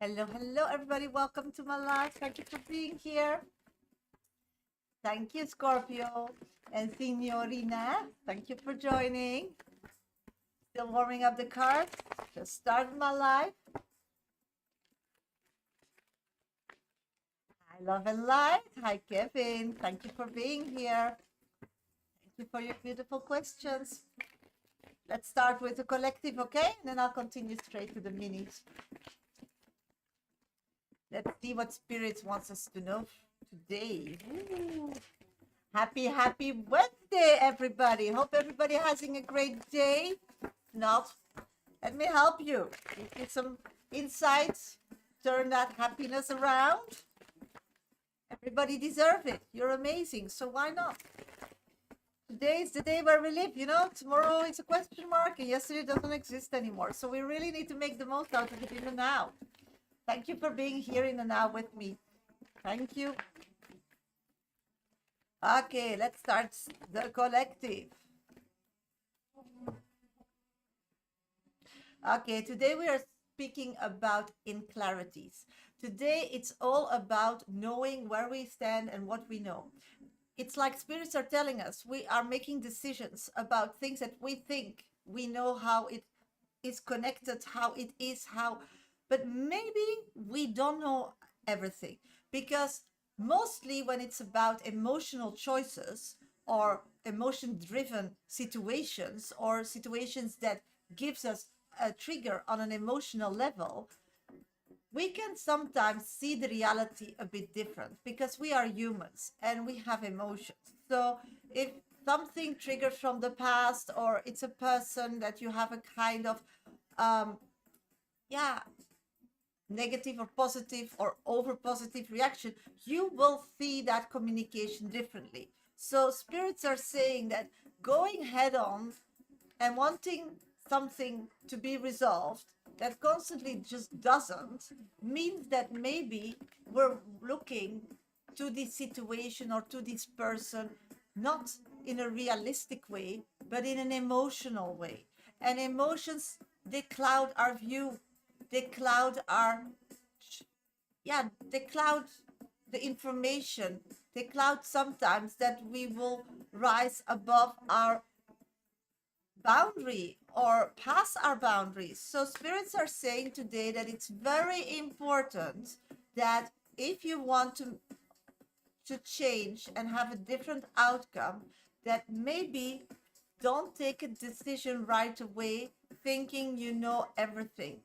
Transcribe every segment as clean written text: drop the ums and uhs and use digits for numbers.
Hello, hello, everybody. Welcome to my live. Thank you for being here. Thank you, Scorpio and Signorina. Thank you for joining. Still warming up the cards. Just started my live. Hi, love and light. Hi, Kevin. Thank you for being here. Thank you for your beautiful questions. Let's start with the collective, okay? And then I'll continue straight to the minis. Let's see what Spirit wants us to know today. Ooh. Happy Wednesday, everybody. Hope everybody having a great day. If not, let me help you. Give you some insights. Turn that happiness around. Everybody deserves it. You're amazing. So why not? Today is the day where we live, you know. Tomorrow is a question mark and yesterday doesn't exist anymore. So we really need to make the most out of it in the now. Thank you for being here in the now with me. Thank you. Okay, let's start the collective. Okay, today we are speaking about inclarities. Today it's all about knowing where we stand and what we know. It's like spirits are telling us we are making decisions about things that we think we know how it is connected, how it is, but maybe we don't know everything, because mostly when it's about emotional choices or emotion driven situations or situations that gives us a trigger on an emotional level, we can sometimes see the reality a bit different because we are humans and we have emotions. So if something triggers from the past, or it's a person that you have a kind of negative or positive or over positive reaction, you will see that communication differently. So spirits are saying that going head on and wanting something to be resolved that constantly just doesn't, means that maybe we're looking to this situation or to this person not in a realistic way but in an emotional way. And emotions, they cloud our view, they cloud they cloud the information, they cloud sometimes that we will rise above our boundary or pass our boundaries. So spirits are saying today that it's very important that if you want to change and have a different outcome, that maybe don't take a decision right away thinking you know everything.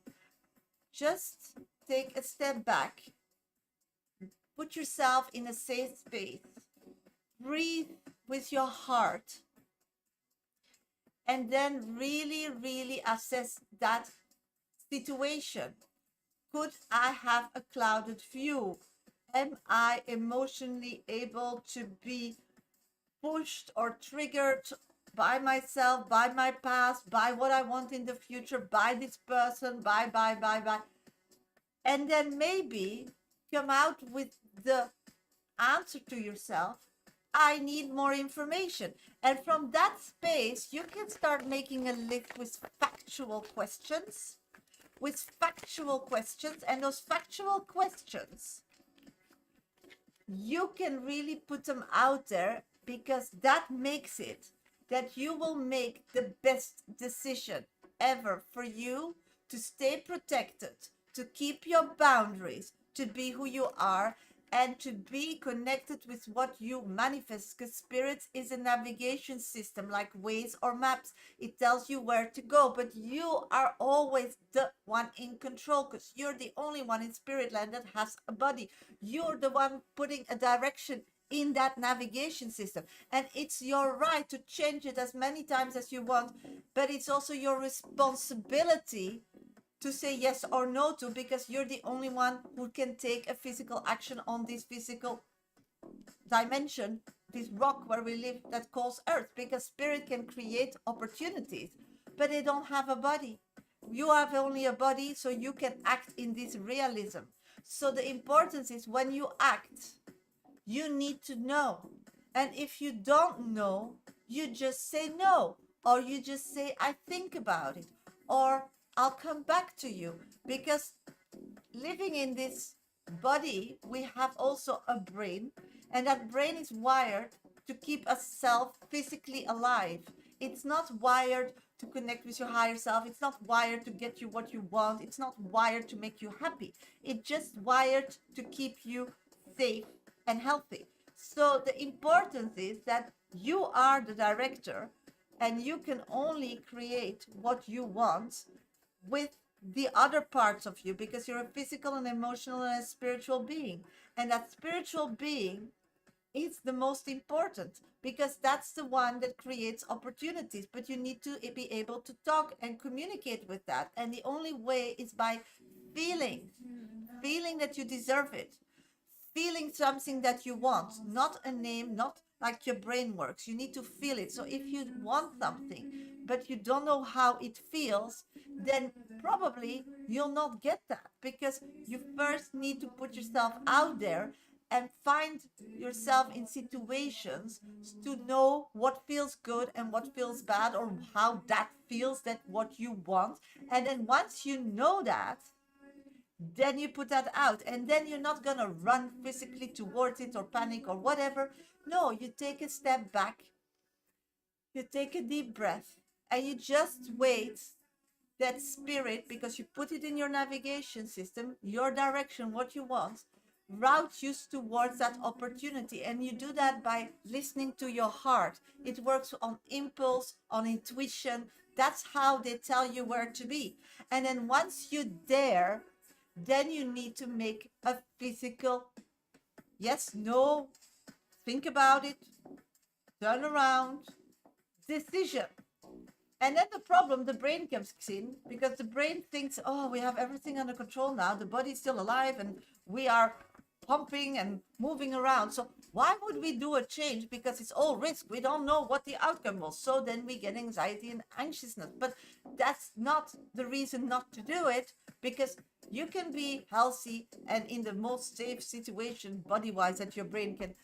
Just take a step back, put yourself in a safe space, breathe with your heart, and then really assess that situation. Could I have a clouded view? Am I emotionally able to be pushed or triggered by myself, by my past, by what I want in the future, by this person, by. And then maybe come out with the answer to yourself, I need more information. And from that space, you can start making a list with factual questions. And those factual questions, you can really put them out there, because that makes it that you will make the best decision ever for you to stay protected, to keep your boundaries, to be who you are, and to be connected with what you manifest. Because spirits is a navigation system like Waze or maps. It tells you where to go, but you are always the one in control, because you're the only one in spirit land that has a body. You're the one putting a direction in that navigation system, and it's your right to change it as many times as you want, but it's also your responsibility to say yes or no to, because you're the only one who can take a physical action on this physical dimension, this rock where we live that calls earth. Because spirit can create opportunities, but they don't have a body. You have only a body, so you can act in this realism. So the importance is, when you act, you need to know. And if you don't know, you just say no, or you just say I think about it, or I'll come back to you. Because living in this body, we have also a brain, and that brain is wired to keep us self physically alive. It's not wired to connect with your higher self. It's not wired to get you what you want. It's not wired to make you happy. It's just wired to keep you safe and healthy. So the importance is that you are the director, and you can only create what you want with the other parts of you, because you're a physical and emotional and a spiritual being. And that spiritual being is the most important, because that's the one that creates opportunities. But you need to be able to talk and communicate with that. And the only way is by feeling that you deserve it, feeling something that you want, not a name, not like your brain works. You need to feel it. So if you want something, but you don't know how it feels, then probably you'll not get that, because you first need to put yourself out there and find yourself in situations to know what feels good and what feels bad, or how that feels, that what you want. And then once you know that, then you put that out, and then you're not going to run physically towards it or panic or whatever. No, you take a step back, you take a deep breath, and you just wait that spirit, because you put it in your navigation system, your direction, what you want, route you towards that opportunity. And you do that by listening to your heart. It works on impulse, on intuition. That's how they tell you where to be. And then once you're there, then you need to make a physical yes, no, think about it, turn around decision. And then the brain comes in, because the brain thinks, oh, we have everything under control now. The body's still alive and we are pumping and moving around. So why would we do a change? Because it's all risk. We don't know what the outcome was. So then we get anxiety and anxiousness. But that's not the reason not to do it, because you can be healthy and in the most safe situation body-wise that your brain can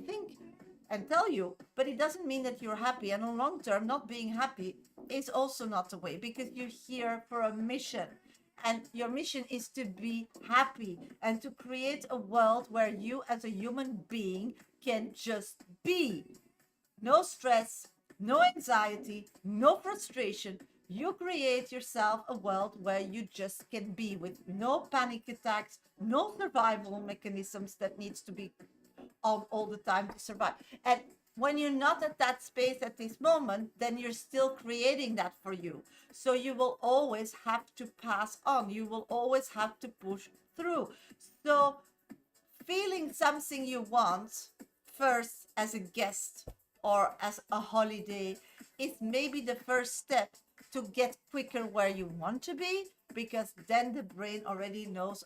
think and tell you, but it doesn't mean that you're happy. And on long term, not being happy is also not the way, because you're here for a mission, and your mission is to be happy and to create a world where you as a human being can just be. No stress, no anxiety, no frustration. You create yourself a world where you just can be, with no panic attacks, no survival mechanisms that needs to be on all the time to survive. And when you're not at that space at this moment, then you're still creating that for you. So you will always have to pass on. You will always have to push through. So feeling something you want first as a guest or as a holiday is maybe the first step to get quicker where you want to be, because then the brain already knows,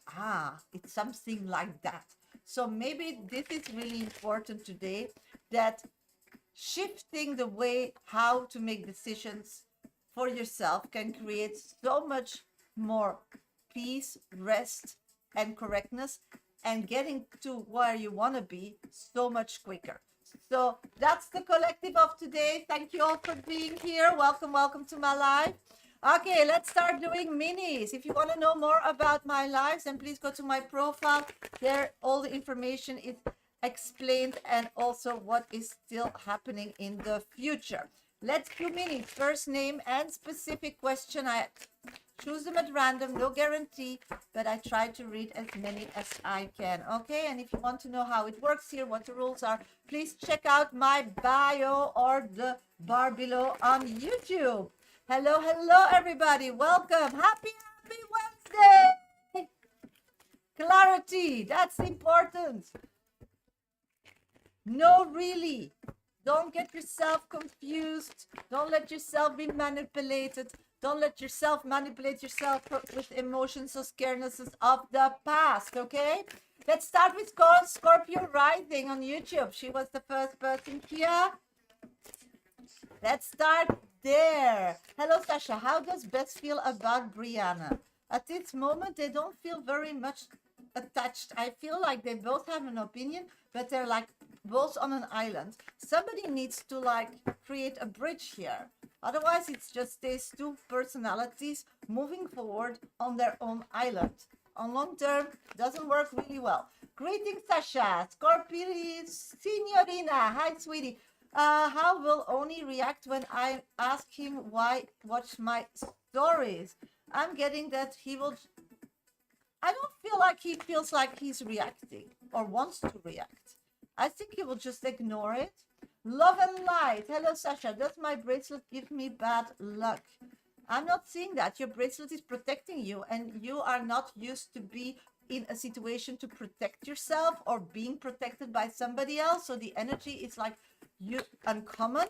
it's something like that. So maybe this is really important today, that shifting the way how to make decisions for yourself can create so much more peace, rest, and correctness, and getting to where you want to be so much quicker. So that's the collective of today. Thank you all for being here. Welcome to my live. Okay, let's start doing minis. If you want to know more about my lives, then please go to my profile. There, all the information is explained, and also what is still happening in the future. Let's do minis. First name and specific question. I choose them at random, no guarantee, but I try to read as many as I can. Okay, and if you want to know how it works here, what the rules are, please check out my bio or the bar below on YouTube. Hello, everybody. Welcome. Happy Wednesday. Clarity. That's important. No, really. Don't get yourself confused. Don't let yourself be manipulated. Don't let yourself manipulate yourself with emotions or scarenesses of the past, okay? Let's start with Scorpio Rising on YouTube. She was the first person here. Let's start there. Hello, Shasha. How does Beth feel about Brianna? At this moment, they don't feel very much attached. I feel like they both have an opinion, but they're like both on an island. Somebody needs to like create a bridge here. Otherwise, it's just these two personalities moving forward on their own island. on long term doesn't work really well. Greetings, Sasha. Scorpio, Signorina. Hi, sweetie. How will Oni react when I ask him why watch my stories? I'm getting that he will. I don't feel like he feels like he's reacting or wants to react. I think he will just ignore it. Love and light. Hello, Sasha. Does my bracelet give me bad luck? I'm not seeing that. Your bracelet is protecting you, and you are not used to be in a situation to protect yourself or being protected by somebody else. So the energy is like you uncommon,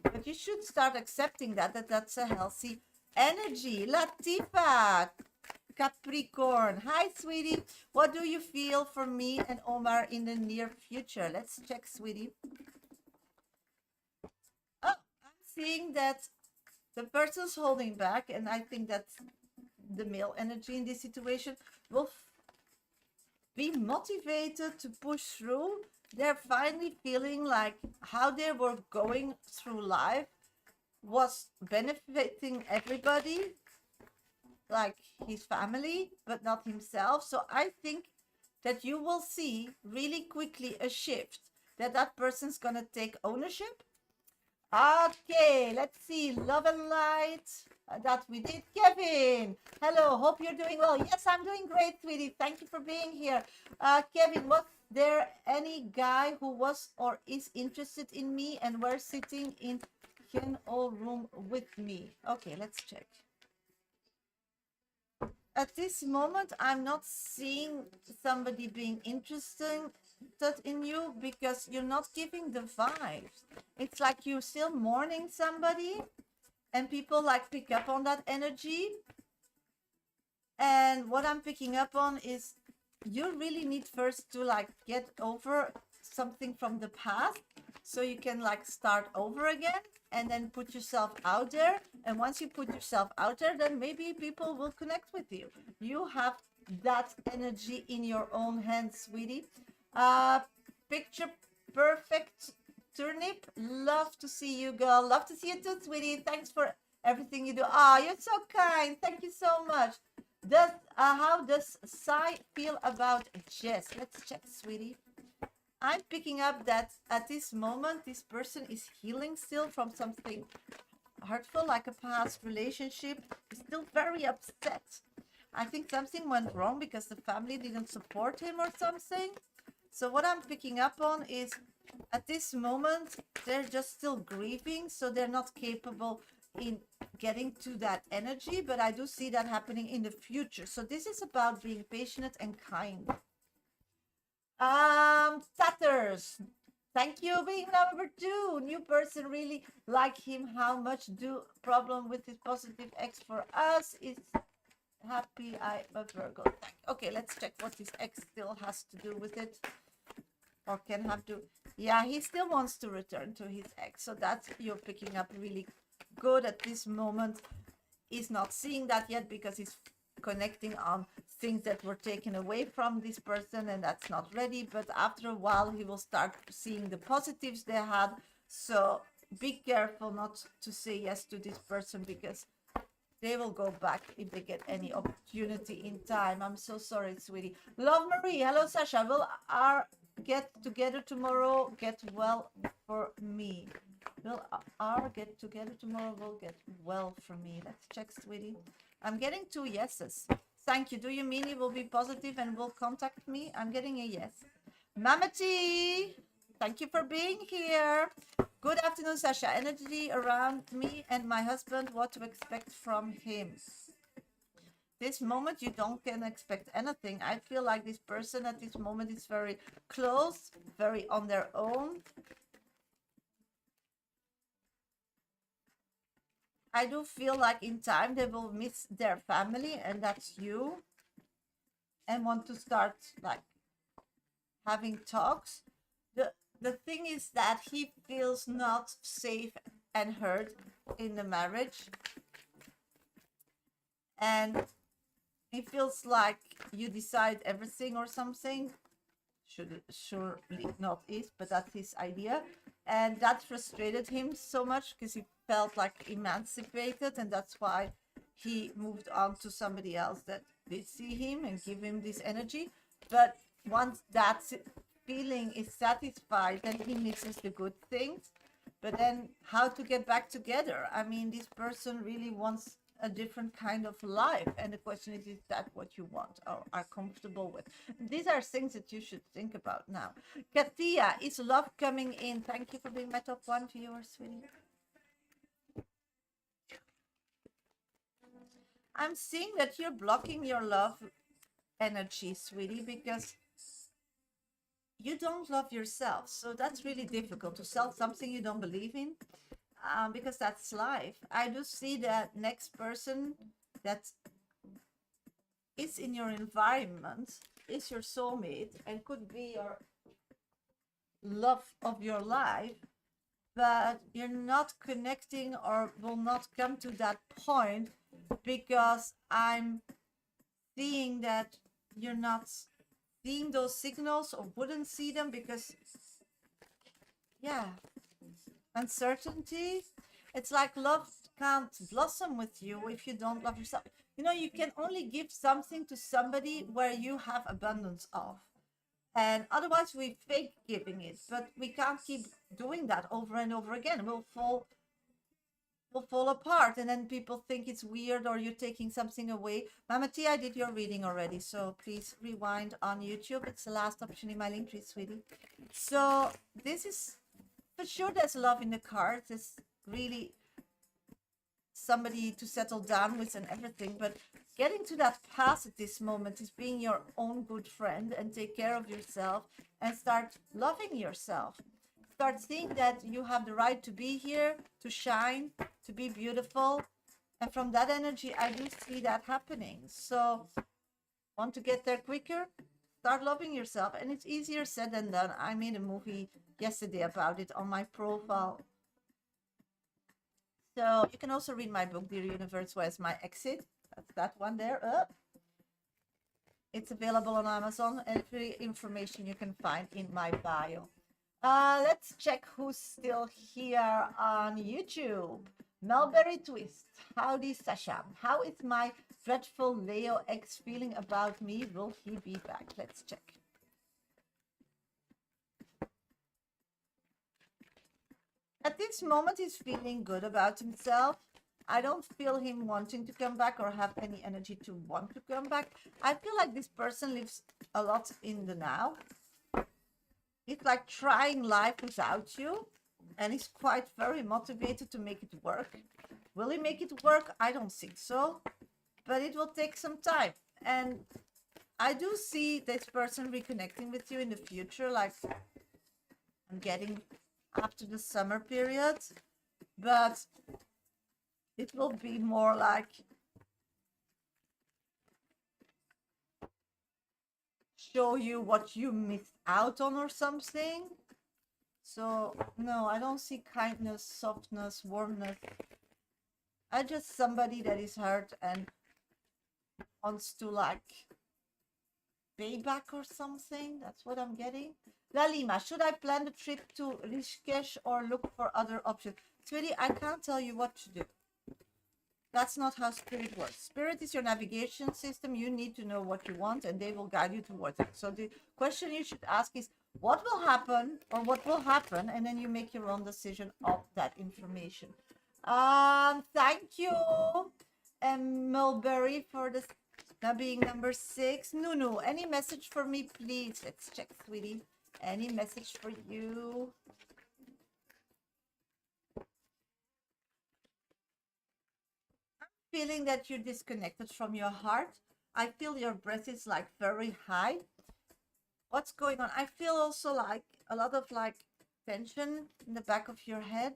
but you should start accepting that's a healthy energy. Latifa, Capricorn. Hi, sweetie. What do you feel for me and Omar in the near future? Let's check, sweetie. Oh, I'm seeing that the person's holding back, and I think that the male energy in this situation will be motivated to push through. They're finally feeling like how they were going through life was benefiting everybody, like his family, but not himself. So I think that you will see really quickly a shift, that person's gonna take ownership. Okay, let's see. Love and light. That we did. Kevin, hello. Hope you're doing well. Yes, I'm doing great, sweetie. Thank you for being here. Kevin, was there any guy who was or is interested in me and were sitting in Ken-O room with me? Okay, let's check. At this moment, I'm not seeing somebody being interested in you because you're not giving the vibes. It's like you're still mourning somebody, and people like pick up on that energy. And what I'm picking up on is you really need first to like get over something from the past so you can like start over again and then put yourself out there. And once you put yourself out there, then maybe people will connect with you. You have that energy in your own hands, sweetie. Picture perfect turnip. Love to see you, girl. Love to see you too, sweetie. Thanks for everything you do. Ah, you're so kind. Thank you so much. How does Sai feel about Jess? Let's check, sweetie. I'm picking up that at this moment, this person is healing still from something hurtful, like a past relationship. Is still very upset. I think something went wrong because the family didn't support him or something. So what I'm picking up on is at this moment, they're just still grieving. So they're not capable in getting to that energy. But I do see that happening in the future. So this is about being patient and kind. Satters. Thank you, being number 2. New person, really like him. How much do problem with his positive ex for us is happy. I'm a Virgo. Okay, let's check what his ex still has to do with it, or can have to. Yeah, he still wants to return to his ex. So that's you're picking up really good at this moment. He's not seeing that yet because he's connecting on things that were taken away from this person, and that's not ready. But after a while, he will start seeing the positives they had. So be careful not to say yes to this person because they will go back if they get any opportunity in time. I'm so sorry, sweetie. Love Marie. Hello, Sasha. Will our get together tomorrow get well for me? Will our get together tomorrow will get well for me? Let's check, sweetie. I'm getting 2 yeses. Thank you. Do you mean you will be positive and will contact me? I'm getting a yes. Mamati, thank you for being here. Good afternoon, Sasha. Energy around me and my husband, what to expect from him? This moment, you don't can expect anything. I feel like this person at this moment is very close, very on their own. I do feel like in time they will miss their family, and that's you, and want to start like having talks. The thing is that he feels not safe and heard in the marriage, and he feels like you decide everything or something. Surely not is, but that's his idea, and that frustrated him so much because he felt like emancipated, and that's why he moved on to somebody else that see him and give him this energy. But once that feeling is satisfied, then he misses the good things. But then how to get back together? I mean, this person really wants a different kind of life. And the question is that what you want or are comfortable with? These are things that you should think about now. Katia, is love coming in? Thank you for being my top 1 viewer, sweetie. I'm seeing that you're blocking your love energy, sweetie, because you don't love yourself. So that's really difficult to sell something you don't believe in, because that's life. I do see that next person that is in your environment is your soulmate and could be your love of your life, but you're not connecting or will not come to that point because I'm seeing that you're not seeing those signals or wouldn't see them because, yeah, uncertainty. It's like love can't blossom with you if you don't love yourself. You know, you can only give something to somebody where you have abundance of. And otherwise we fake giving it, but we can't keep doing that over and over again. We'll fall apart, and then people think it's weird or you're taking something away. Mama T, I did your reading already, so please rewind on YouTube. It's the last option in my link tree, sweetie. So this is for sure. There's love in the cards. There's really somebody to settle down with and everything, but getting to that path at this moment is being your own good friend and take care of yourself and start loving yourself. Start seeing that you have the right to be here, to shine, to be beautiful. And from that energy, I do see that happening. So want to get there quicker? Start loving yourself. And it's easier said than done. I made a movie yesterday about it on my profile. So you can also read my book, Dear Universe, Where's My Exit? That's that one there. It's available on Amazon. Every information you can find in my bio. Let's check who's still here on YouTube. Mulberry Twist. Howdy, Shasha. How is my dreadful Leo ex feeling about me? Will he be back? Let's check. At this moment, he's feeling good about himself. I don't feel him wanting to come back or have any energy to want to come back. I feel like this person lives a lot in the now. It's like trying life without you, and he's quite very motivated to make it work. Will he make it work? I don't think so, but it will take some time. And I do see this person reconnecting with you in the future, like I'm getting after the summer period, but it will be more like show you what you missed out on or something. So no, I don't see kindness, softness, warmness. I just somebody that is hurt and wants to like pay back or something. That's what I'm getting. Lalima, should I plan the trip to Rishikesh or look for other options? Sweetie, I can't tell you what to do. That's not how spirit works. Spirit is your navigation system. You need to know what you want and they will guide you towards it. So the question you should ask is what will happen or what will happen, and then you make your own decision of that information. Thank you, Mulberry, for this now being number 6. Nunu, any message for me, please? Let's check, sweetie. Any message for you? Feeling that you're disconnected from your heart. I feel your breath is like very high. What's going on? I feel also like a lot of like tension in the back of your head.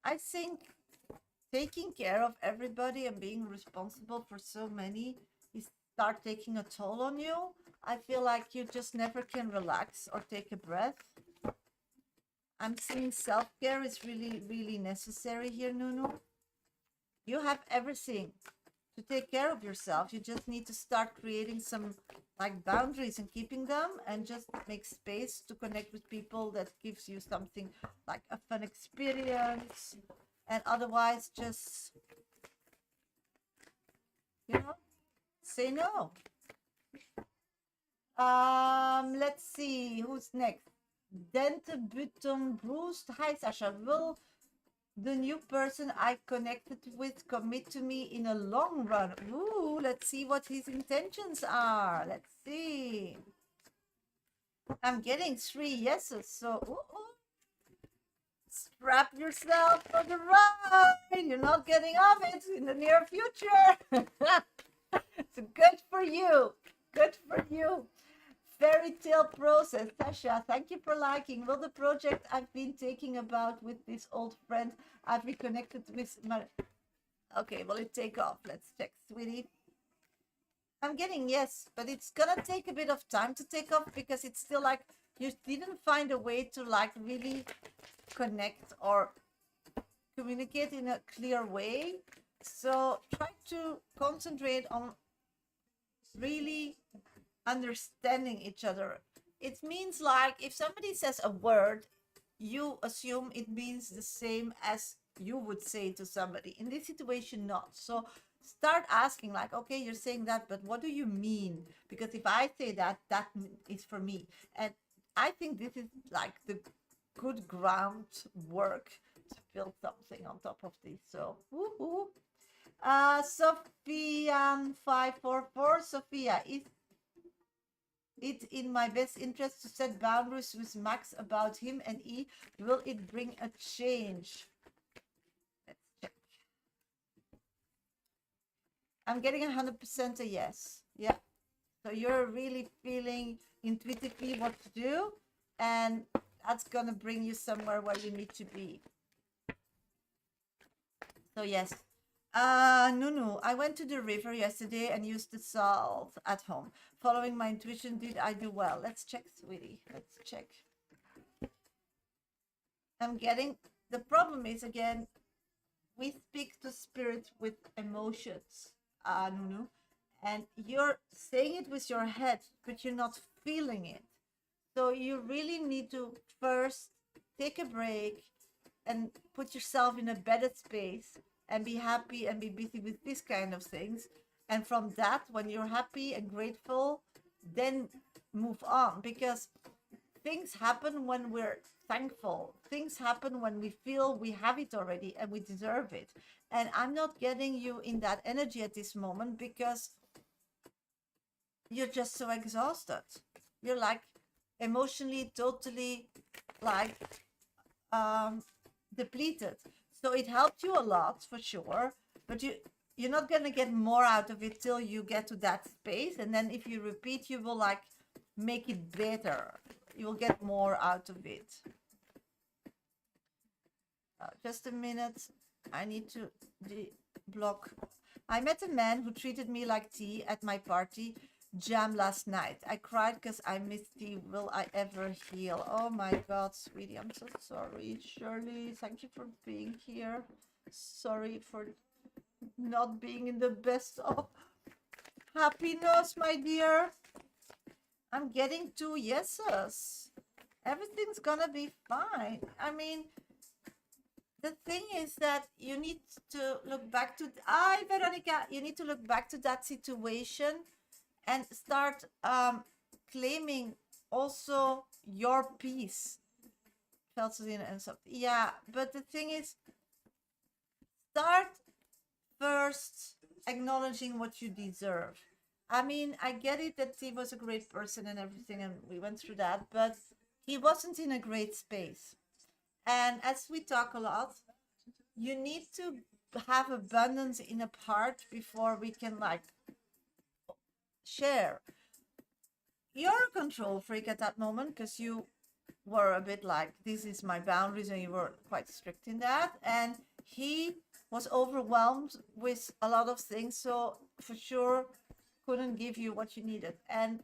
I think taking care of everybody and being responsible for so many is start taking a toll on you. I feel like you just never can relax or take a breath. I'm seeing self-care is really, really necessary here, Nunu. You have everything to take care of yourself. You just need to start creating some like boundaries and keeping them, and just make space to connect with people that gives you something like a fun experience. And otherwise just, you know, say no. Let's see who's next. Dente Button Bruised. Hi Sasha, will the new person I connected with commit to me in a long run? Ooh, let's see what his intentions are. Let's see. I'm getting 3 yeses, so strap yourself for the ride. You're not getting off it in the near future. So good for you. Good for you. Fairy tale process. Sasha, thank you for liking. Will the project I've been taking about with this old friend I've reconnected with my... Okay, will it take off? Let's check, sweetie. I'm getting yes, but it's gonna take a bit of time to take off because it's still like you didn't find a way to like really connect or communicate in a clear way. So try to concentrate on really understanding each other. It means like if somebody says a word, you assume it means the same as you would say to somebody. In this situation, not. So start asking like, okay, you're saying that, but what do you mean? Because if I say that, that is for me. And I think this is like the good groundwork to build something on top of this. So, woohoo. Sophia 544. Sophia, is it in my best interest to set boundaries with Max about him and E? Will it bring a change? Let's check. I'm getting 100% a yes. Yeah. So you're really feeling intuitively what to do, and that's gonna bring you somewhere where you need to be. So yes. Nunu, I went to the river yesterday and used the salt at home. Following my intuition, did I do well? Let's check, sweetie. Let's check. I'm getting, the problem is again, we speak to spirit with emotions, Nunu, and you're saying it with your head, but you're not feeling it. So you really need to first take a break and put yourself in a better space and be happy and be busy with these kind of things. And from that, when you're happy and grateful, then move on, because things happen when we're thankful. Things happen when we feel we have it already and we deserve it. And I'm not getting you in that energy at this moment because you're just so exhausted. You're like emotionally totally like depleted. So it helped you a lot for sure, but you're not going to get more out of it till you get to that space. And then if you repeat, you will like make it better. You will get more out of it. Just a minute. I need to block. I met a man who treated me like tea at my party jam last night. I cried because I missed tea. Will I ever heal? Oh my God, sweetie, I'm so sorry. Shirley, thank you for being here. Sorry for not being in the best of happiness, my dear. I'm getting 2 yeses. Everything's gonna be fine. I mean, the thing is that you need to look back to, Veronica, you need to look back to that situation and start claiming also your peace. And so, yeah, but the thing is, start first acknowledging what you deserve. I mean, I get it that he was a great person and everything, and we went through that, but he wasn't in a great space. And as we talk a lot, you need to have abundance in a heart before we can like share. You're a control freak at that moment because you were a bit like, this is my boundaries, and you were quite strict in that. And he was overwhelmed with a lot of things, so for sure couldn't give you what you needed. And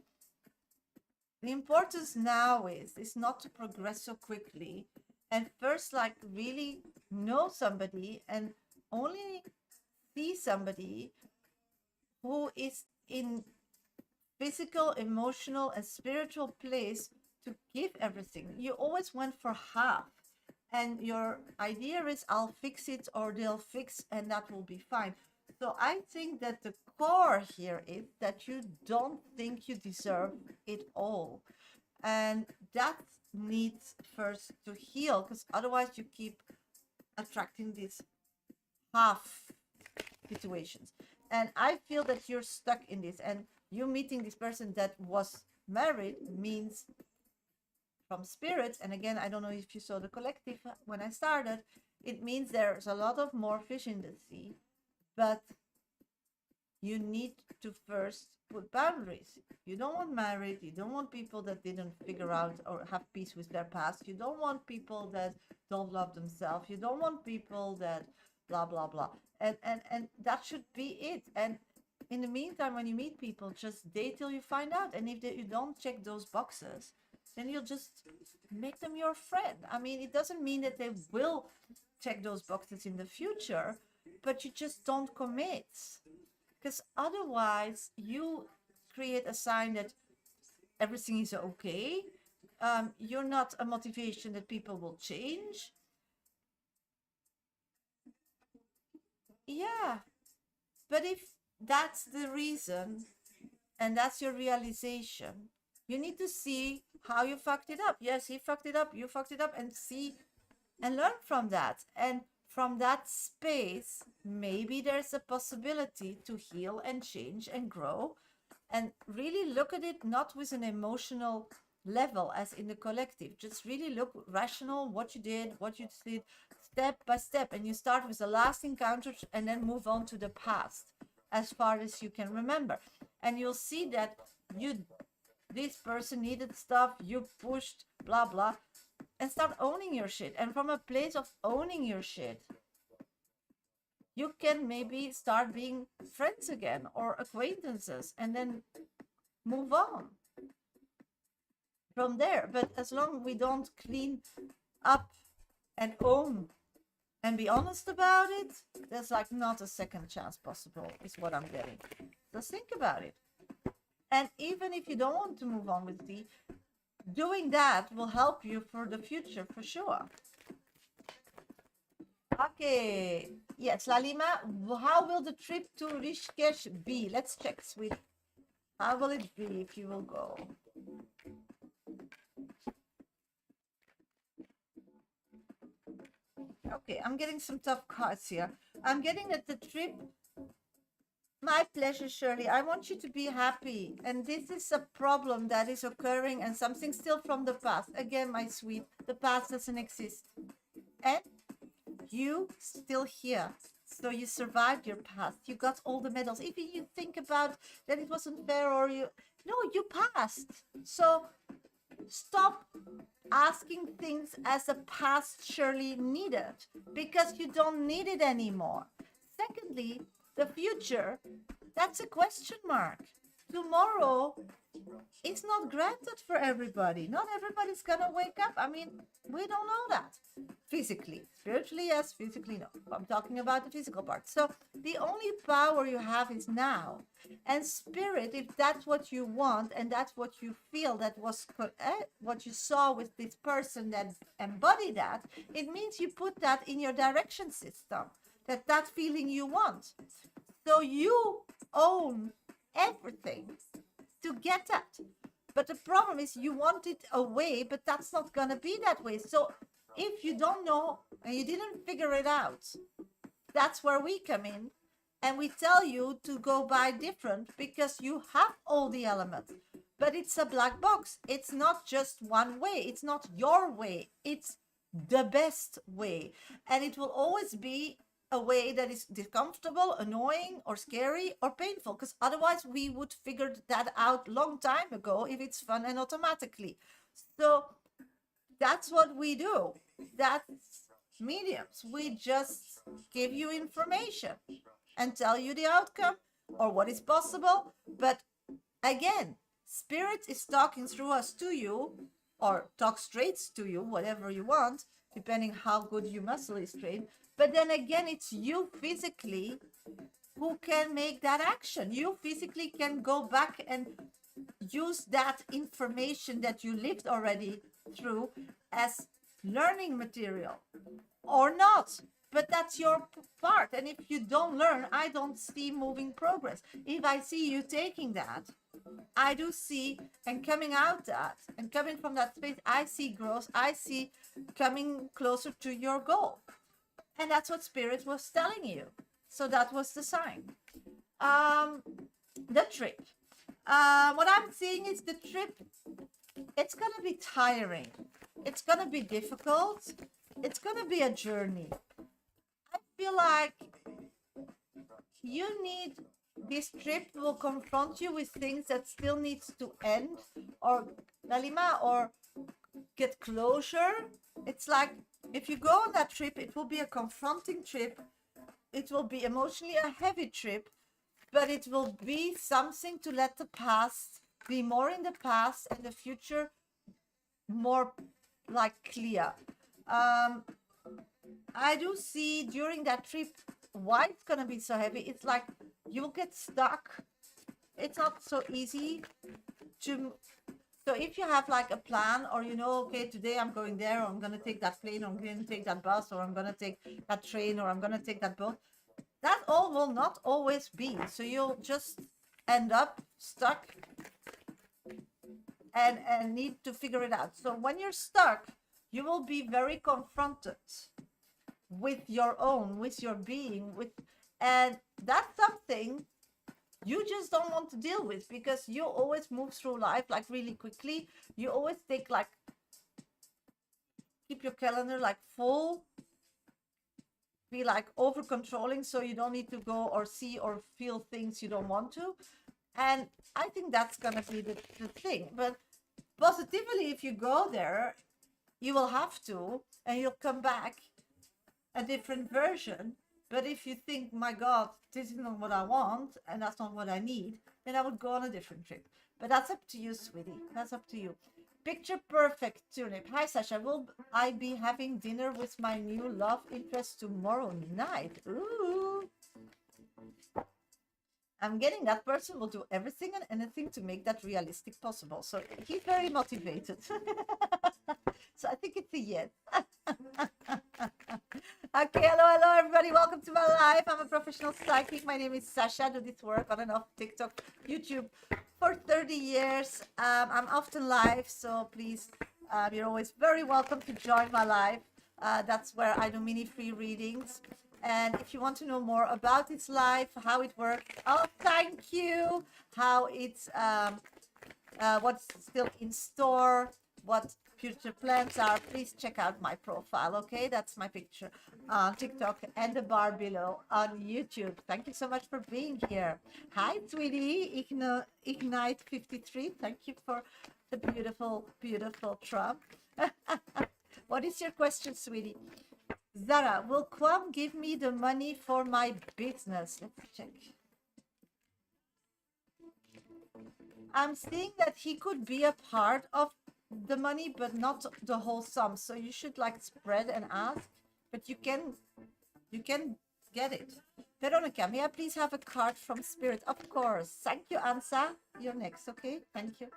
the importance now is not to progress so quickly, and first like really know somebody and only see somebody who is in physical, emotional, and spiritual place to give everything. You always went for half, and your idea is I'll fix it or they'll fix and that will be fine. So I think that the core here is that you don't think you deserve it all. And that needs first to heal, because otherwise you keep attracting these half situations. And I feel that you're stuck in this, and you meeting this person that was married means from spirit, and again, I don't know if you saw the collective when I started, it means there's a lot of more fish in the sea, but you need to first put boundaries. You don't want married, you don't want people that didn't figure out or have peace with their past, you don't want people that don't love themselves, you don't want people that blah blah blah. And that should be it. And in the meantime, when you meet people, just date till you find out. And if you don't check those boxes, then you'll just make them your friend. I mean, it doesn't mean that they will check those boxes in the future, but you just don't commit. Because otherwise, you create a sign that everything is okay. You're not a motivation that people will change. Yeah, but if that's the reason and that's your realization, you need to see how you fucked it up. Yes, he fucked it up, you fucked it up, and see and learn from that. And from that space, maybe there's a possibility to heal and change and grow and really look at it not with an emotional level as in the collective. Just really look rational, what you did, step by step. And you start with the last encounter and then move on to the past as far as you can remember. And you'll see that this person needed stuff, you pushed, blah, blah, and start owning your shit. And from a place of owning your shit, you can maybe start being friends again or acquaintances and then move on from there. But as long as we don't clean up and own and be honest about it, there's like not a second chance possible, is what I'm getting. Just think about it. And even if you don't want to move on with D, doing that will help you for the future for sure. Okay, yes, Lalima, how will the trip to Rishikesh be? Let's check, sweet. How will it be if you will go? Okay, I'm getting some tough cards here. I'm getting that the trip, my pleasure, Shirley. I want you to be happy. And this is a problem that is occurring and something still from the past. Again, my sweet, the past doesn't exist. And you still here. So you survived your past. You got all the medals. If you think about that it wasn't fair or you passed. So stop asking things as the past surely needed, because you don't need it anymore. Secondly, the future, that's a question mark. Tomorrow is not granted for everybody. Not everybody's gonna wake up. I mean, we don't know that. Physically. Spiritually, yes. Physically, no. I'm talking about the physical part. So the only power you have is now. And spirit, if that's what you want and that's what you feel, that was what you saw with this person that embodied that, it means you put that in your direction system, that feeling you want. So you own everything to get that. But the problem is you want it away, but that's not going to be that way. So if you don't know and you didn't figure it out, that's where we come in. And we tell you to go by different because you have all the elements. But it's a black box. It's not just one way. It's not your way. It's the best way. And it will always be a way that is discomfortable, annoying, or scary, or painful. Because otherwise we would figure that out long time ago if it's fun and automatically. So that's what we do. That's mediums. We just give you information and tell you the outcome or what is possible. But again, spirit is talking through us to you, or talk straight to you, whatever you want, depending how good your muscle is trained. But then again, it's you physically who can make that action. You physically can go back and use that information that you lived already through as learning material or not. but that's your part. And if you don't learn, I don't see moving progress. If I see you taking that, I do see, and coming out that, and coming from that space, I see growth. I see coming closer to your goal. And that's what Spirit was telling you. So that was the sign. The trip. What I'm seeing is the trip, it's going to be tiring. It's going to be difficult. It's going to be a journey. I feel like you need, this trip will confront you with things that still needs to end or Lalima or get closure. It's like if you go on that trip, it will be a confronting trip. It will be emotionally a heavy trip, but it will be something to let the past be more in the past and the future more like clear. I do see during that trip why it's gonna be so heavy. It's like you'll get stuck. It's not so easy to. So if you have like a plan, or you know, okay, today I'm going there, or I'm gonna take that plane, or I'm gonna take that bus, or I'm gonna take that train, or I'm gonna take that boat. That all will not always be. So you'll just end up stuck and need to figure it out. So when you're stuck, you will be very confronted with your own, with your being, and that's something you just don't want to deal with, because you always move through life like really quickly. You always take like, keep your calendar like full, be like over controlling, so you don't need to go or see or feel things you don't want to. And I think that's gonna be the thing. But positively, if you go there, you will have to, and you'll come back a different version. But if you think, my God, this is not what I want, and that's not what I need, then I would go on a different trip. But that's up to you, sweetie. That's up to you. Picture perfect tulip. Hi, Shasha. Will I be having dinner with my new love interest tomorrow night? Ooh. I'm getting that person will do everything and anything to make that realistic possible. So he's very motivated. So I think it's a yes. Okay, hello everybody. Welcome to my life. I'm a professional psychic. My name is Shasha. I do this work on and off TikTok, YouTube for 30 years. I'm often live, so please, you're always very welcome to join my live. That's where I do mini free readings. And if you want to know more about this life, how it works, oh, thank you, how it's, what's still in store, what future plans are, please check out my profile. Okay, that's my picture on TikTok and the bar below on YouTube. Thank you so much for being here. Hi, sweetie, Ignite 53. Thank you for the beautiful, beautiful Trump. What is your question, sweetie? Zara, will Kwam give me the money for my business? Let's check. I'm seeing that he could be a part of the money, but not the whole sum. So you should like spread and ask, but you can get it. Veronica, may I please have a card from Spirit? Of course. Thank you, Ansa. You're next, okay? Thank you.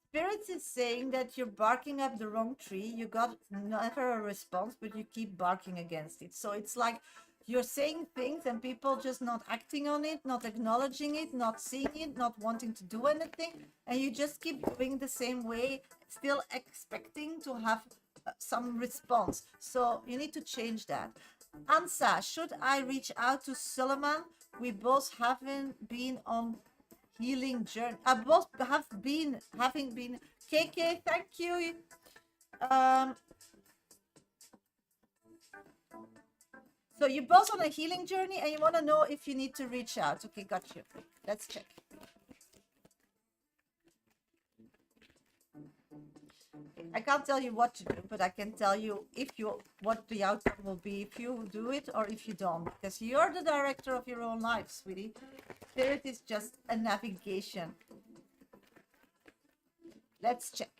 Spirit is saying that you're barking up the wrong tree. You got never a response, but you keep barking against it. So it's like you're saying things and people just not acting on it, not acknowledging it, not seeing it, not wanting to do anything. And you just keep doing the same way, still expecting to have some response. So you need to change that. Ansa, should I reach out to Suleiman? We both haven't been on healing journey. Both have been, having been. KK, thank you. So you're both on a healing journey and you want to know if you need to reach out. Okay, got you. Let's check. I can't tell you what to do, but I can tell you what the outcome will be if you do it or if you don't, because you're the director of your own life, sweetie. Spirit is just a navigation. Let's check.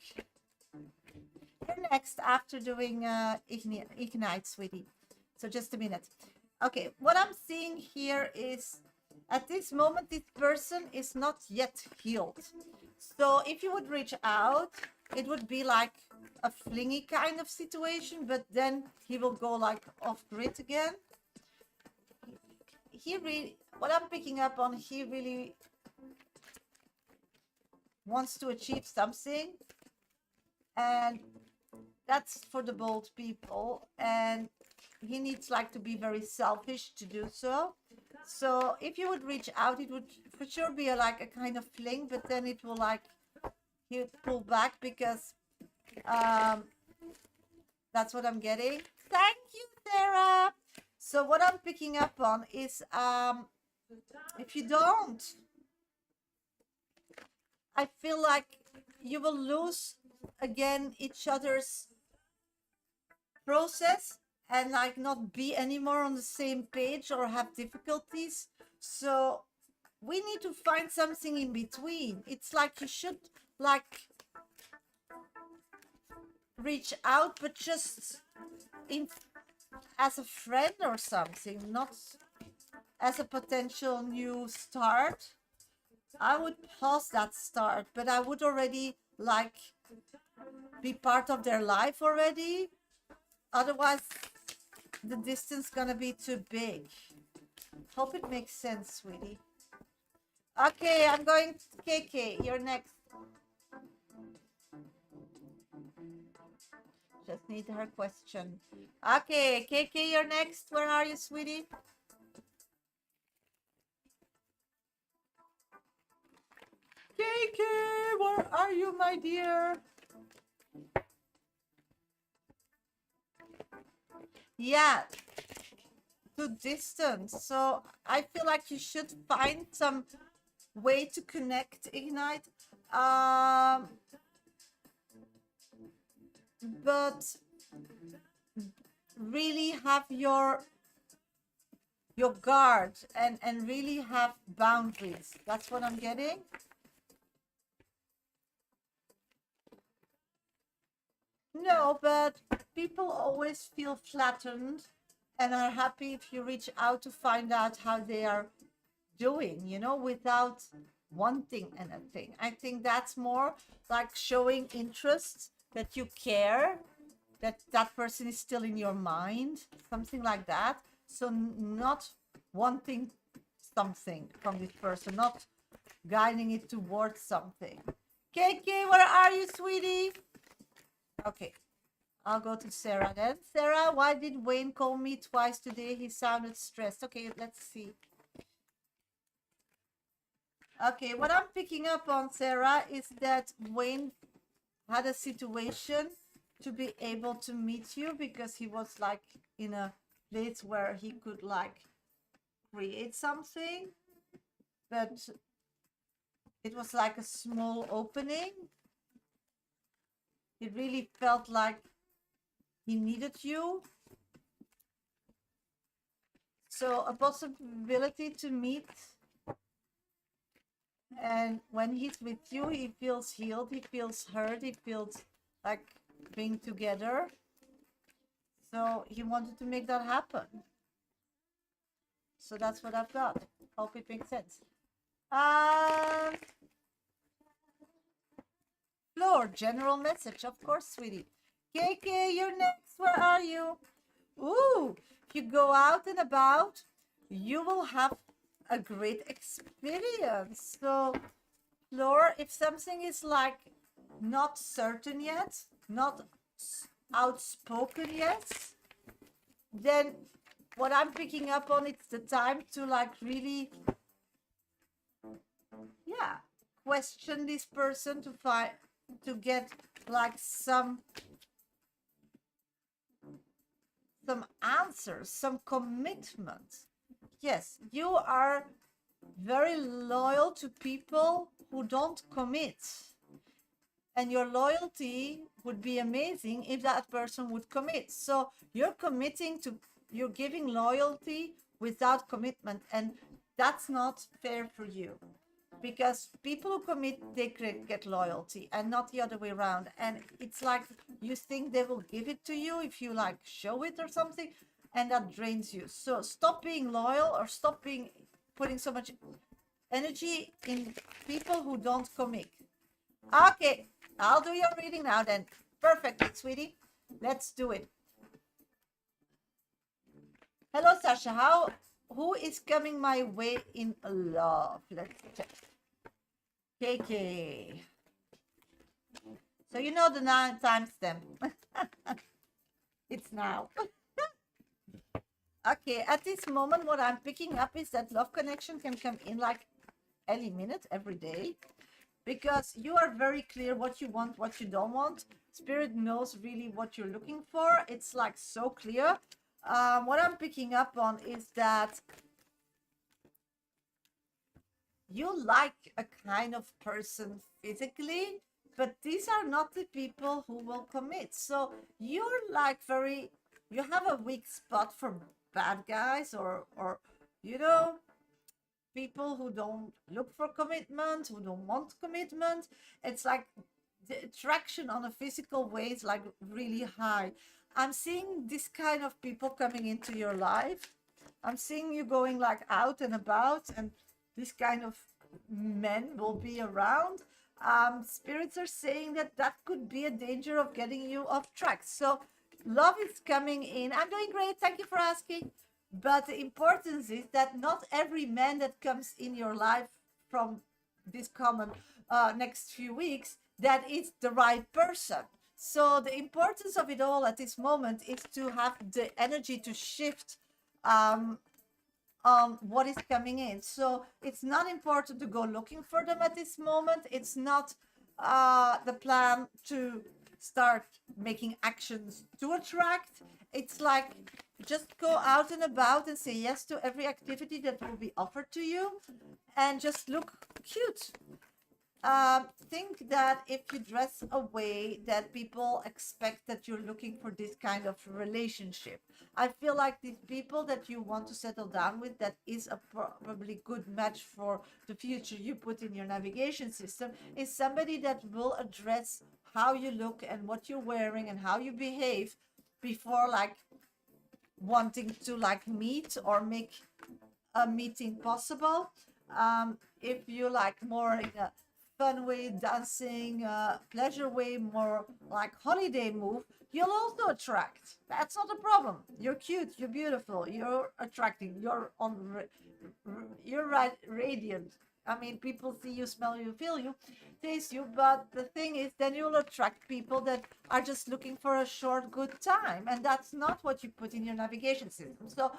You're next after doing Ignite, sweetie. So just a minute. Okay, what I'm seeing here is at this moment, this person is not yet healed. So if you would reach out, it would be like a flingy kind of situation, but then he will go like off grid again. He really, what I'm picking up on, he really wants to achieve something, and that's for the bold people, and he needs like to be very selfish to do so. So if you would reach out, it would for sure be like a kind of fling, but then it will like, he would pull back because that's what I'm getting. Thank you, Sarah. So what I'm picking up on is if you don't, I feel like you will lose again each other's process and like not be anymore on the same page or have difficulties. So we need to find something in between. It's like you should like reach out, but just in as a friend or something, not as a potential new start. I would pause that start, but I would already like be part of their life already. Otherwise, the distance gonna be too big. Hope it makes sense, sweetie. Okay, I'm going to KK. You're next. Just need her question. Okay, KK, you're next. Where are you, sweetie? KK, where are you, my dear? Yeah, to distance. So I feel like you should find some way to connect, Ignite. But really have your guard and really have boundaries. That's what I'm getting. No, but people always feel flattened and are happy if you reach out to find out how they are doing, you know, without wanting anything. I think that's more like showing interest, that you care, that that person is still in your mind, something like that. So not wanting something from this person, not guiding it towards something. KK, where are you, sweetie? Okay, I'll go to Sarah then. Sarah, why did Wayne call me twice today? He sounded stressed. Okay, let's see. Okay, what I'm picking up on, Sarah, is that Wayne had a situation to be able to meet you because he was like in a place where he could like create something, but it was like a small opening. It really felt like he needed you. So a possibility to meet, and when he's with you, he feels healed, he feels heard, he feels like being together. So he wanted to make that happen. So that's what I've got. Hope it makes sense. Floor, general message, of course, sweetie. KK, you're next. Where are you? Ooh, if you go out and about, you will have a great experience. So, Floor, if something is like not certain yet, not outspoken yet, then what I'm picking up on, it's the time to like really, yeah, question this person to find, to get like some answers, some commitment. Yes, you are very loyal to people who don't commit. And your loyalty would be amazing if that person would commit. So you're committing to, you're giving loyalty without commitment. And that's not fair for you. Because people who commit, they get loyalty and not the other way around. And it's like you think they will give it to you if you like show it or something, and that drains you. So stop being loyal, or stop being putting so much energy in people who don't commit. Okay, I'll do your reading now then. Perfect, sweetie. Let's do it. Hello, Sasha. Who is coming my way in love? Let's check. KK. So you know the timestamp. It's now. Okay, at this moment, what I'm picking up is that love connection can come in like any minute, every day, because you are very clear what you want, what you don't want. Spirit knows really what you're looking for. It's like so clear. What I'm picking up on is that you like a kind of person physically, but these are not the people who will commit. So you're like you have a weak spot for bad guys or you know, people who don't look for commitment, who don't want commitment. It's like the attraction on a physical way is like really high. I'm seeing this kind of people coming into your life. I'm seeing you going like out and about, and this kind of men will be around. Spirits are saying that that could be a danger of getting you off track. So love is coming in. I'm doing great. Thank you for asking. But the importance is that not every man that comes in your life from this common next few weeks, that is the right person. So the importance of it all at this moment is to have the energy to shift on what is coming in. So it's not important to go looking for them at this moment. It's not the plan to start making actions to attract. It's like just go out and about and say yes to every activity that will be offered to you, and just look cute. Think that if you dress a way that people expect that you're looking for this kind of relationship. I feel like these people that you want to settle down with, that is a probably good match for the future you put in your navigation system, is somebody that will address how you look and what you're wearing and how you behave before like wanting to like meet or make a meeting possible. If you like more in a fun way, dancing, pleasure way, more like holiday move, you'll also attract. That's not a problem. You're cute, you're beautiful, you're attracting, you're you're radiant. I mean, people see you, smell you, feel you, taste you, but the thing is, then you'll attract people that are just looking for a short, good time, and that's not what you put in your navigation system. So,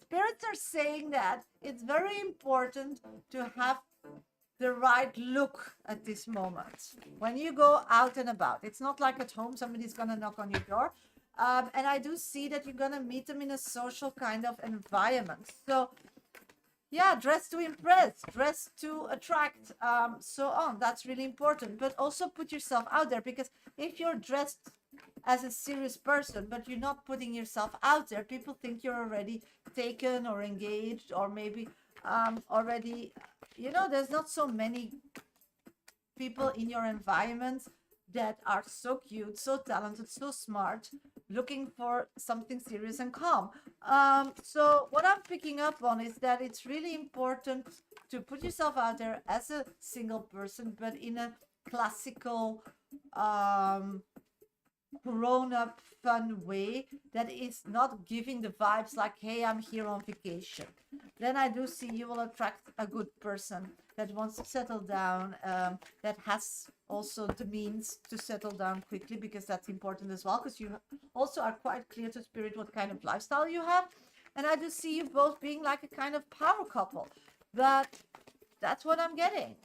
spirits are saying that it's very important to have the right look at this moment when you go out and about. It's not like at home somebody's gonna knock on your door, and I do see that you're gonna meet them in a social kind of environment. So yeah, dress to impress, dress to attract, so on. That's really important. But also put yourself out there, because if you're dressed as a serious person but you're not putting yourself out there, people think you're already taken or engaged, or maybe already, you know, there's not so many people in your environment that are so cute, so talented, so smart, looking for something serious and calm. So what I'm picking up on is that it's really important to put yourself out there as a single person, but in a classical, grown-up, fun way that is not giving the vibes like, hey, I'm here on vacation. Then I do see you will attract a good person that wants to settle down, that has also the means to settle down quickly, because that's important as well, because you also are quite clear to spirit what kind of lifestyle you have. And I do see you both being like a kind of power couple, but that's what I'm getting.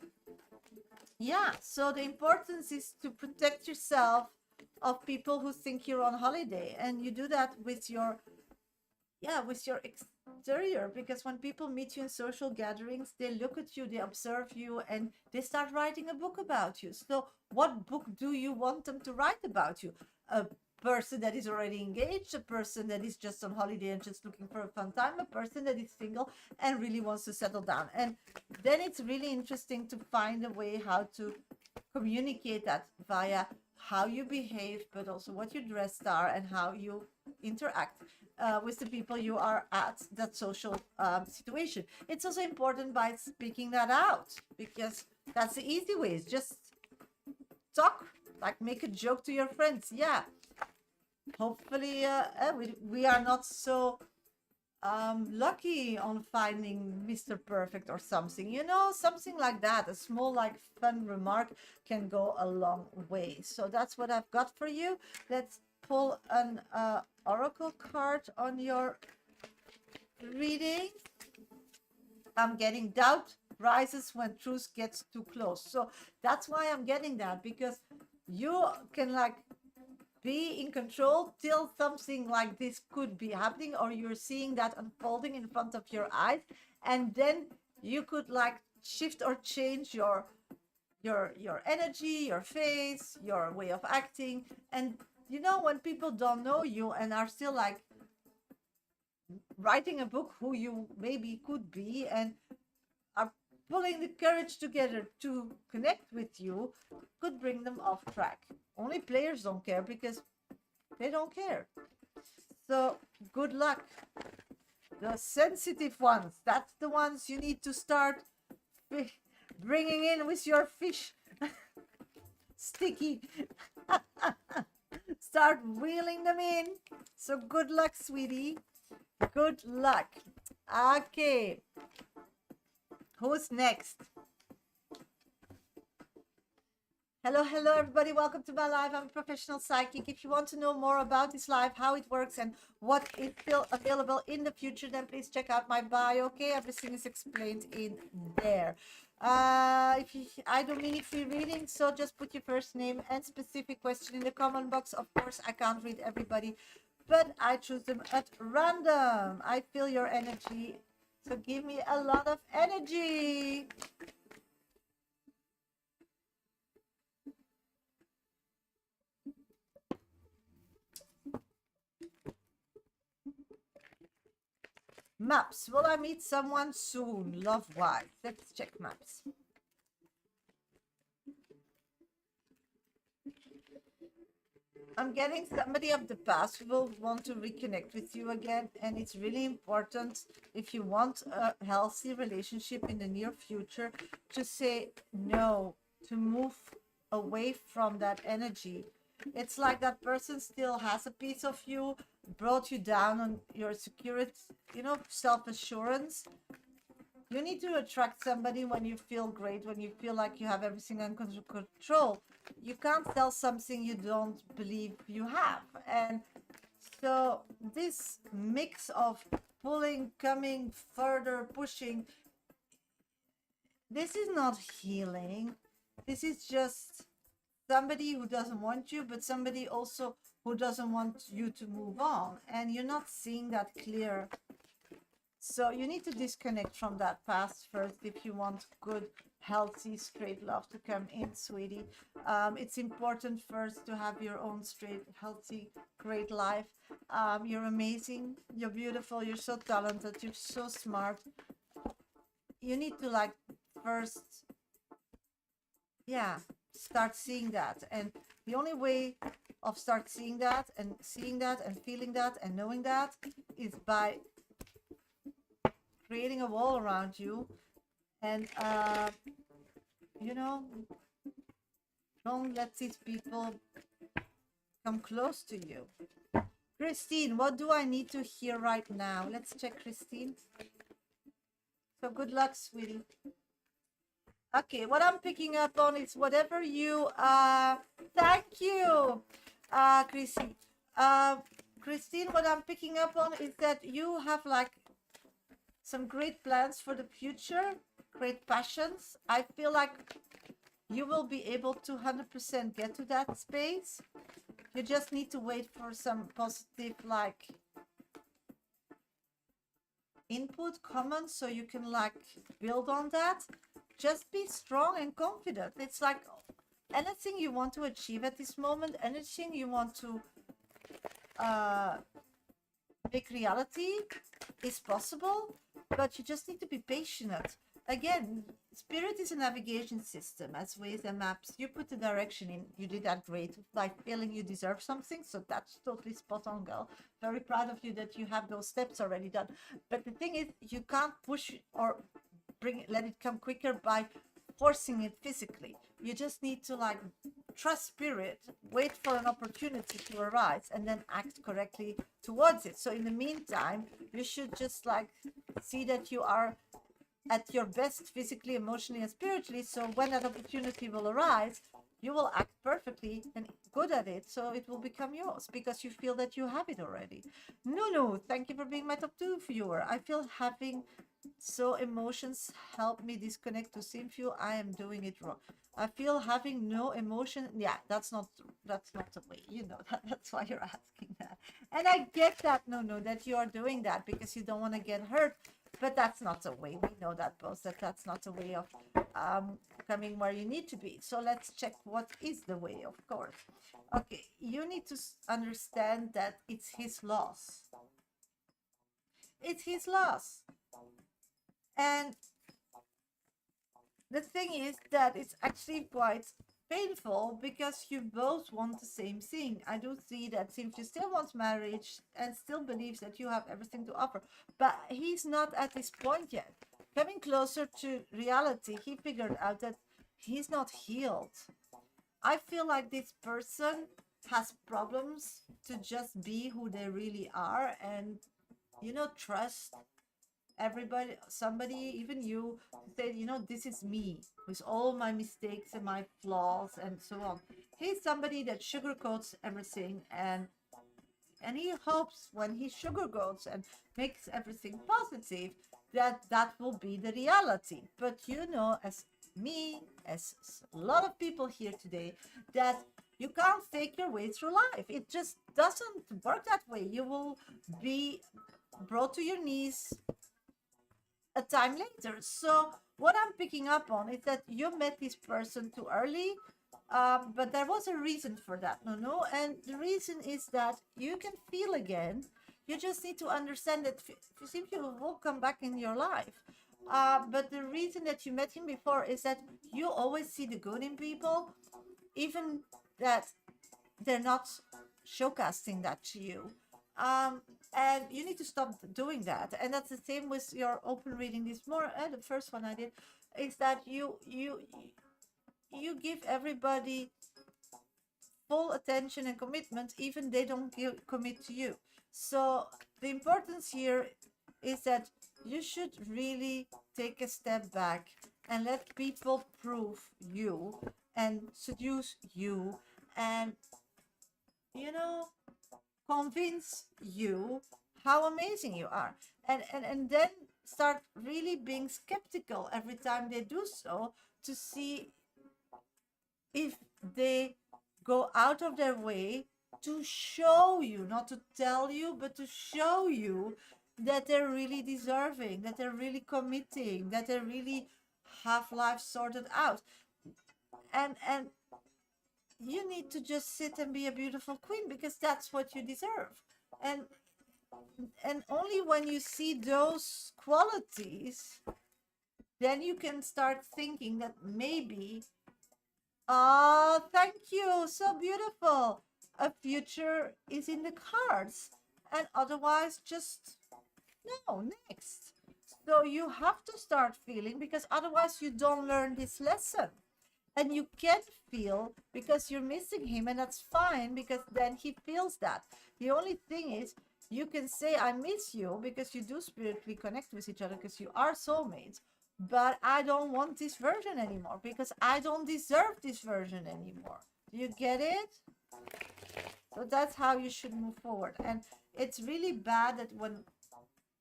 Yeah, so the importance is to protect yourself of people who think you're on holiday, and you do that with your exterior, because when people meet you in social gatherings, they look at you, they observe you, and they start writing a book about you. So what book do you want them to write about you? A person that is already engaged, a person that is just on holiday and just looking for a fun time, a person that is single and really wants to settle down. And then it's really interesting to find a way how to communicate that via how you behave, but also what your dress are and how you interact with the people you are at that social situation. It's also important by speaking that out, because that's the easy way. Is just talk like make a joke to your friends. Yeah, hopefully we are not so lucky on finding Mr. Perfect or something, you know, something like that. A small, like, fun remark can go a long way. So that's what I've got for you. Let's pull an oracle card on your reading. I'm getting doubt rises when truth gets too close. So that's why I'm getting that, because you can, like, be in control till something like this could be happening, or you're seeing that unfolding in front of your eyes, and then you could, like, shift or change your energy, your face, your way of acting. And you know, when people don't know you and are still, like, writing a book who you maybe could be, and are pulling the courage together to connect with you, could bring them off track. Only players don't care because they don't care. So good luck. The sensitive ones, that's the ones you need to start bringing in with your fish sticky. Start wheeling them in. So good luck, sweetie. Good luck. Okay. Who's next? Hello, everybody. Welcome to my live. I'm a professional psychic. If you want to know more about this live, how it works, and what is still available in the future, then please check out my bio. Okay, everything is explained in there. I don't mean free reading, so just put your first name and specific question in the comment box. Of course, I can't read everybody, but I choose them at random. I feel your energy, so give me a lot of energy. Maps. Will I meet someone soon? Love-wise. Let's check maps. I'm getting somebody of the past who will want to reconnect with you again. And it's really important, if you want a healthy relationship in the near future, to say no, to move away from that energy. It's like that person still has a piece of you, brought you down on your security, you know, self-assurance. You need to attract somebody when you feel great, when you feel like you have everything under control. You can't sell something you don't believe you have. And so this mix of pulling, coming, further, pushing, this is not healing. This is just somebody who doesn't want you, but somebody also who doesn't want you to move on. And you're not seeing that clear. So you need to disconnect from that past first if you want good, healthy, straight love to come in, sweetie. It's important first to have your own straight, healthy, great life. You're amazing. You're beautiful. You're so talented. You're so smart. You need to, like, first, yeah, start seeing that. And the only way of start seeing that and feeling that and knowing that is by creating a wall around you. And you know, don't let these people come close to you. Christine, what do I need to hear right now? Let's check Christine. So good luck, sweetie. Okay, what I'm picking up on is whatever you thank you, Christine. Christine, what I'm picking up on is that you have, like, some great plans for the future, great passions. I feel like you will be able to 100% get to that space. You just need to wait for some positive, like, input, comments, so you can, like, build on that. Just be strong and confident. It's like anything you want to achieve at this moment, anything you want to make reality is possible, but you just need to be patient. Again, spirit is a navigation system, as ways and maps. You put the direction in, you did that great, like feeling you deserve something, so that's totally spot on, girl. Very proud of you that you have those steps already done. But the thing is, you can't push or let it come quicker by forcing it physically. You just need to, like, trust spirit, wait for an opportunity to arise, and then act correctly towards it. So in the meantime, you should just like see that you are at your best physically, emotionally, and spiritually. So when that opportunity will arise, you will act perfectly and good at it. So it will become yours because you feel that you have it already. No, thank you for being my top 2 viewer. I feel having so emotions help me disconnect to Simfu. I am doing it wrong. I feel having no emotion. Yeah, that's not the way. You know that. That's why you're asking that. And I get that. No, that you are doing that because you don't want to get hurt. But that's not the way. We know that both. That's not the way of coming where you need to be. So let's check what is the way. Of course. Okay, you need to understand that it's his loss. It's his loss. And the thing is that it's actually quite painful because you both want the same thing. I do see that Simfu still wants marriage and still believes that you have everything to offer, but he's not at this point yet. Coming closer to reality, he figured out that he's not healed. I feel like this person has problems to just be who they really are and, trust everybody, somebody, even you, say, this is me with all my mistakes and my flaws and so on. He's somebody that sugarcoats everything, and he hopes when he sugarcoats and makes everything positive that will be the reality. But as me, as a lot of people here today, that you can't fake your way through life. It just doesn't work that way. You will be brought to your knees a time later. So what I'm picking up on is that you met this person too early, but there was a reason for that, no, and the reason is that you can feel again. You just need to understand that you will come back in your life. But the reason that you met him before is that you always see the good in people, even that they're not showcasing that to you. And you need to stop doing that. And that's the same with your open reading this more. The first one I did is that you give everybody full attention and commitment, even they don't commit to you. So the importance here is that you should really take a step back and let people prove you and seduce you and convince you how amazing you are, and then start really being skeptical every time they do so, to see if they go out of their way to show you, not to tell you, but to show you that they're really deserving, that they're really committing, that they really have life sorted out. And you need to just sit and be a beautiful queen because that's what you deserve. And only when you see those qualities, then you can start thinking that maybe, oh, thank you, so beautiful, a future is in the cards, and otherwise just no, next. So you have to start feeling, because otherwise you don't learn this lesson. And you can feel because you're missing him, and that's fine, because then he feels that. The only thing is, you can say I miss you because you do spiritually connect with each other, because you are soulmates, but I don't want this version anymore because I don't deserve this version anymore. Do you get it? So that's how you should move forward. And it's really bad that when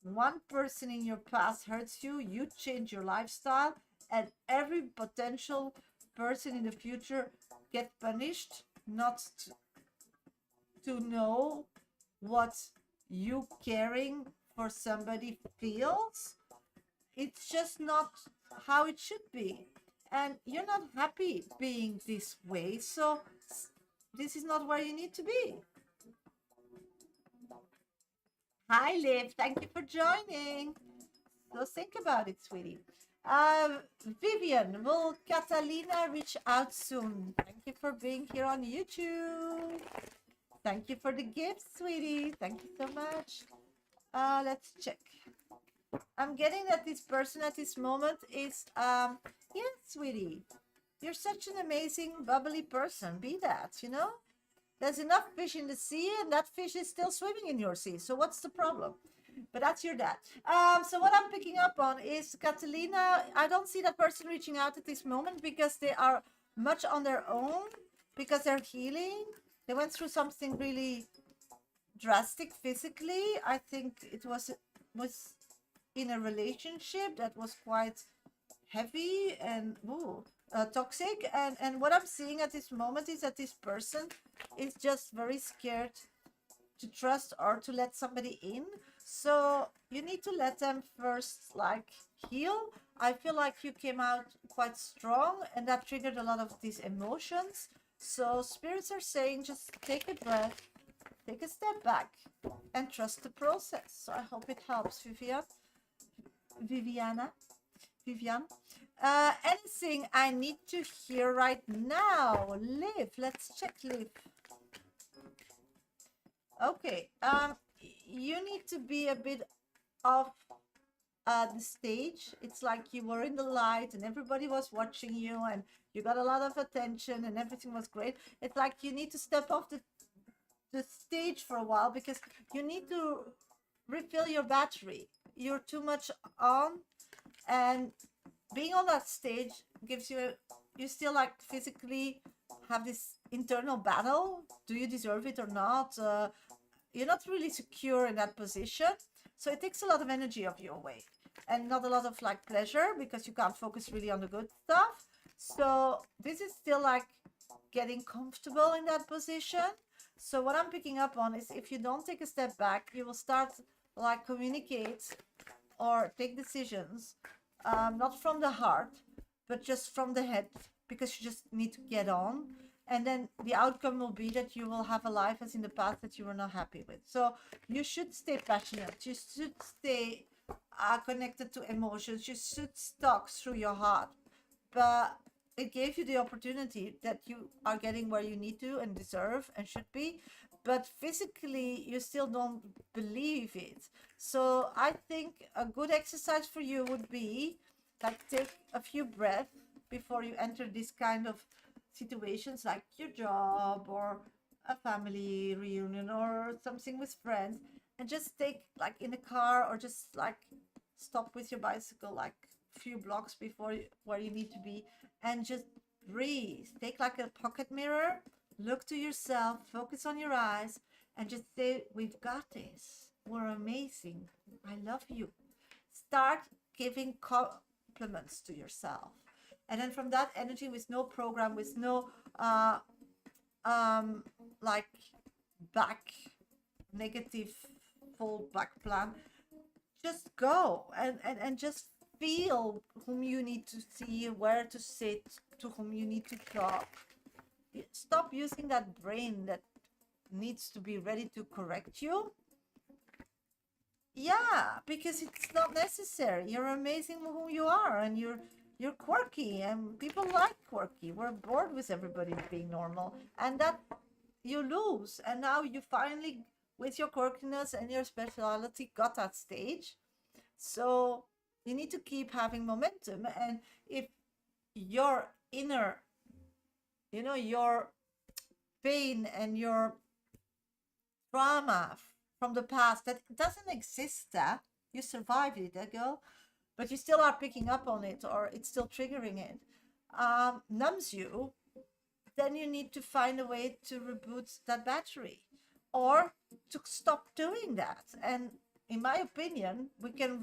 one person in your past hurts you, you change your lifestyle, and every potential person in the future get punished not to know what you caring for somebody feels. It's just not how it should be, and you're not happy being this way, so this is not where you need to be. Hi Liv, thank you for joining. So think about it, sweetie. Vivian, will Catalina reach out soon? Thank you for being here on YouTube. Thank you for the gift, sweetie. Thank you so much. Let's check. I'm getting that this person at this moment is, yes, sweetie. You're such an amazing, bubbly person. Be that, you know? There's enough fish in the sea, and that fish is still swimming in your sea. So what's the problem? But that's your dad. So what I'm picking up on is Catalina. I don't see that person reaching out at this moment because they are much on their own, because they're healing. They went through something really drastic physically. I think it was in a relationship that was quite heavy and toxic. And what I'm seeing at this moment is that this person is just very scared to trust or to let somebody in. So you need to let them first like heal. I feel like you came out quite strong, and that triggered a lot of these emotions. So spirits are saying just take a breath, take a step back, and trust the process. So I hope it helps, Vivian. Anything I need to hear right now? Liv, let's check Liv. Okay, you need to be a bit off the stage. It's like you were in the light and everybody was watching you and you got a lot of attention and everything was great. It's like you need to step off the stage for a while because you need to refill your battery. You're too much on, and being on that stage gives you still like physically have this internal battle. Do you deserve it or not? You're not really secure in that position, so it takes a lot of energy of you away and not a lot of like pleasure because you can't focus really on the good stuff. So this is still like getting comfortable in that position. So what I'm picking up on is if you don't take a step back, you will start like communicate or take decisions, not from the heart, but just from the head, because you just need to get on. And then the outcome will be that you will have a life as in the past that you were not happy with. So you should stay passionate. You should stay connected to emotions. You should talk through your heart. But it gave you the opportunity that you are getting where you need to and deserve and should be. But physically, you still don't believe it. So I think a good exercise for you would be like take a few breaths before you enter this kind of situations like your job or a family reunion or something with friends, and just take like in a car or just like stop with your bicycle like a few blocks before where you need to be, and just breathe. Take like a pocket mirror, look to yourself, focus on your eyes, and just say, we've got this, we're amazing, I love you. Start giving compliments to yourself. And then from that energy, with no program, with no like back negative fallback plan, just go and just feel whom you need to see, where to sit, to whom you need to talk. Stop using that brain that needs to be ready to correct you. Yeah, because it's not necessary. You're amazing who you are, and you're quirky, and people like quirky. We're bored with everybody being normal, and that you lose. And now you finally, with your quirkiness and your speciality, got that stage. So you need to keep having momentum. And if your inner, your pain and your trauma from the past that doesn't exist, you survived it, girl, but you still are picking up on it, or it's still triggering it, numbs you, then you need to find a way to reboot that battery or to stop doing that. And in my opinion, we can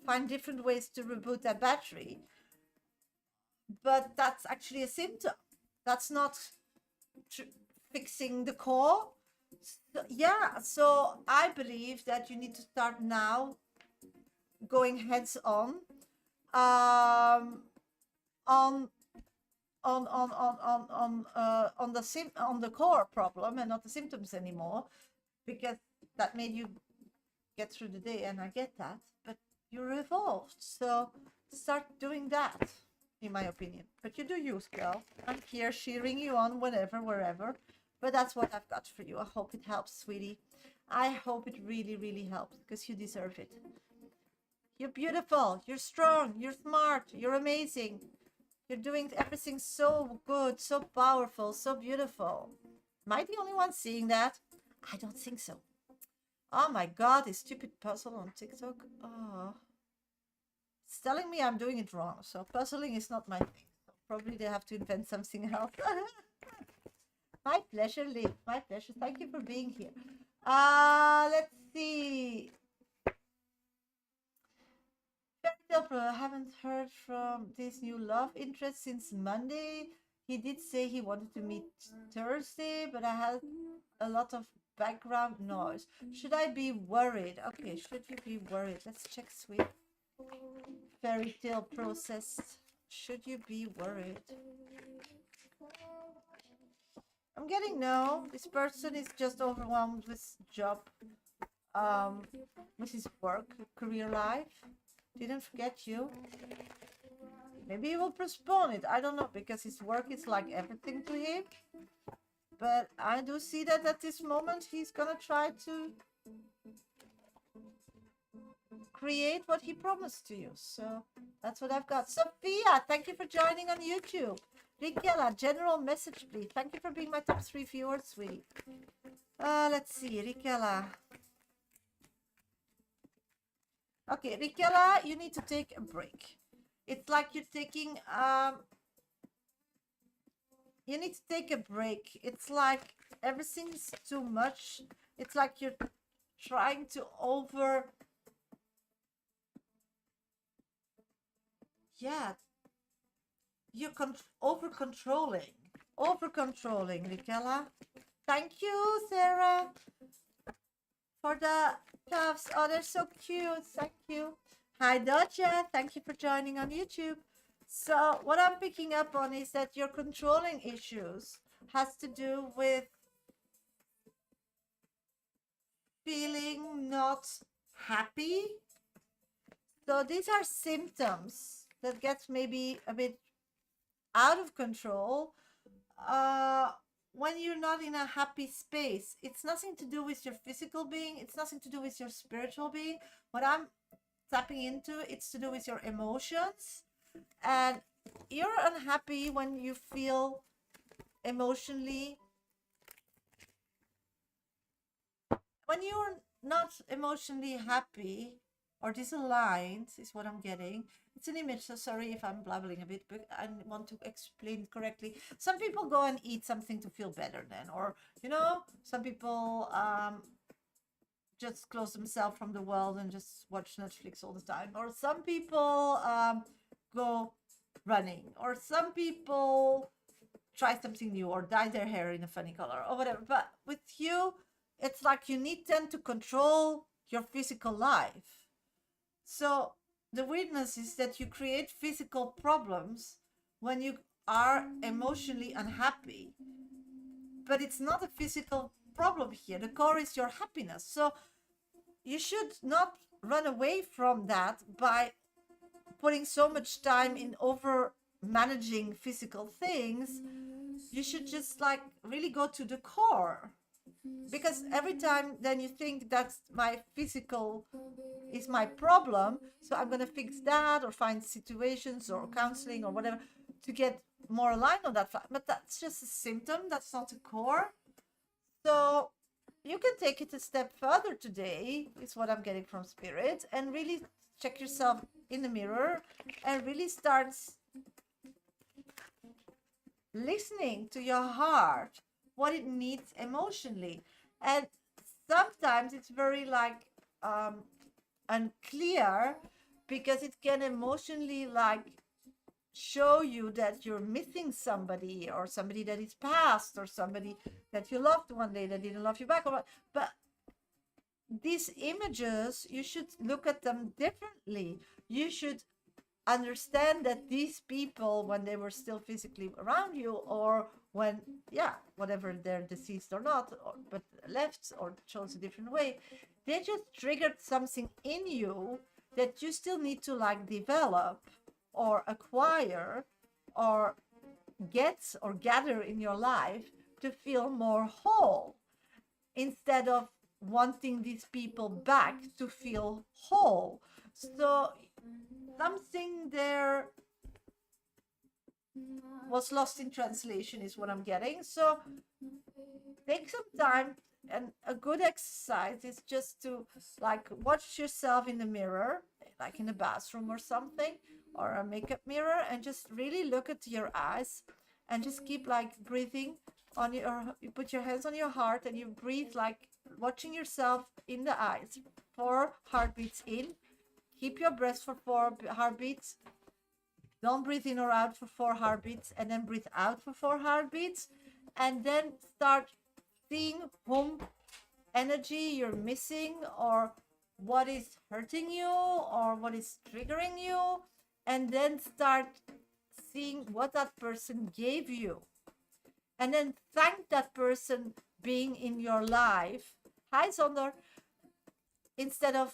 find different ways to reboot that battery, but that's actually a symptom. That's not fixing the core. So I believe that you need to start now going heads on on the core problem and not the symptoms anymore, because that made you get through the day, and I get that, but you're evolved, so start doing that, in my opinion. But you do you, girl. I'm here cheering you on whenever, wherever. But that's what I've got for you. I hope it helps, sweetie. I hope it really, really helps, because you deserve it. You're beautiful. You're strong. You're smart. You're amazing. You're doing everything so good, so powerful, so beautiful. Am I the only one seeing that? I don't think so. Oh my God, this stupid puzzle on TikTok. Oh, it's telling me I'm doing it wrong. So puzzling is not my thing. So probably they have to invent something else. My pleasure, Liv. My pleasure. Thank you for being here. Let's see. I haven't heard from this new love interest since Monday. He did say he wanted to meet Thursday, but I had a lot of background noise. Should I be worried? Okay, should you be worried? Let's check sweet fairy tale process. Should you be worried? I'm getting no. This person is just overwhelmed with job, with his work, career life. Didn't forget you. Maybe he will postpone it. I don't know, because his work is like everything to him. But I do see that at this moment he's gonna try to create what he promised to you. So that's what I've got. Sophia, thank you for joining on YouTube. Rikela, general message, please. Thank you for being my top 3 viewers, sweetie. Let's see, Rikela. Okay, Rikela, you need to take a break. It's like you're taking, you need to take a break. It's like everything's too much. It's like you're trying to you're over-controlling, Rikela. Thank you, Sarah, for the loves. Oh, they're so cute. Thank you. Hi, Dodja. Thank you for joining on YouTube. So what I'm picking up on is that your controlling issues has to do with feeling not happy. So these are symptoms that gets maybe a bit out of control when you're not in a happy space. It's nothing to do with your physical being. It's nothing to do with your spiritual being. What I'm tapping into, it's to do with your emotions. And you're unhappy when you feel emotionally, when you're not emotionally happy or disaligned, is what I'm getting. It's an image, so sorry if I'm blabbling a bit, but I want to explain correctly. Some people go and eat something to feel better then, or, you know, some people just close themselves from the world and just watch Netflix all the time, or some people go running, or some people try something new or dye their hair in a funny color or whatever. But with you, it's like you need then to control your physical life. So the weirdness is that you create physical problems when you are emotionally unhappy, but it's not a physical problem here. The core is your happiness. So you should not run away from that by putting so much time in over managing physical things. You should just like really go to the core, because every time then you think that's my physical is my problem, so I'm going to fix that or find situations or counseling or whatever to get more aligned on that. But that's just a symptom, that's not a core. So you can take it a step further today, is what I'm getting from Spirit, and really check yourself in the mirror and really start listening to your heart, what it needs emotionally. And sometimes it's very like unclear, because it can emotionally like show you that you're missing somebody, or somebody that is past, or somebody that you loved one day that didn't love you back. But these images, you should look at them differently. You should understand that these people, when they were still physically around you, or when, whatever, they're deceased or not, but left or chose a different way, they just triggered something in you that you still need to like develop or acquire or get or gather in your life to feel more whole, instead of wanting these people back to feel whole. So something there was lost in translation is what I'm getting. So take some time, and a good exercise is just to like watch yourself in the mirror, like in a bathroom or something, or a makeup mirror, and just really look at your eyes and just keep like breathing on your, you put your hands on your heart and you breathe like watching yourself in the eyes. 4 heartbeats in, keep your breath for 4 heartbeats. Don't breathe in or out for 4 heartbeats, and then breathe out for 4 heartbeats, and then start seeing whom energy you're missing, or what is hurting you, or what is triggering you, and then start seeing what that person gave you, and then thank that person being in your life. Hi, Sonder. Instead of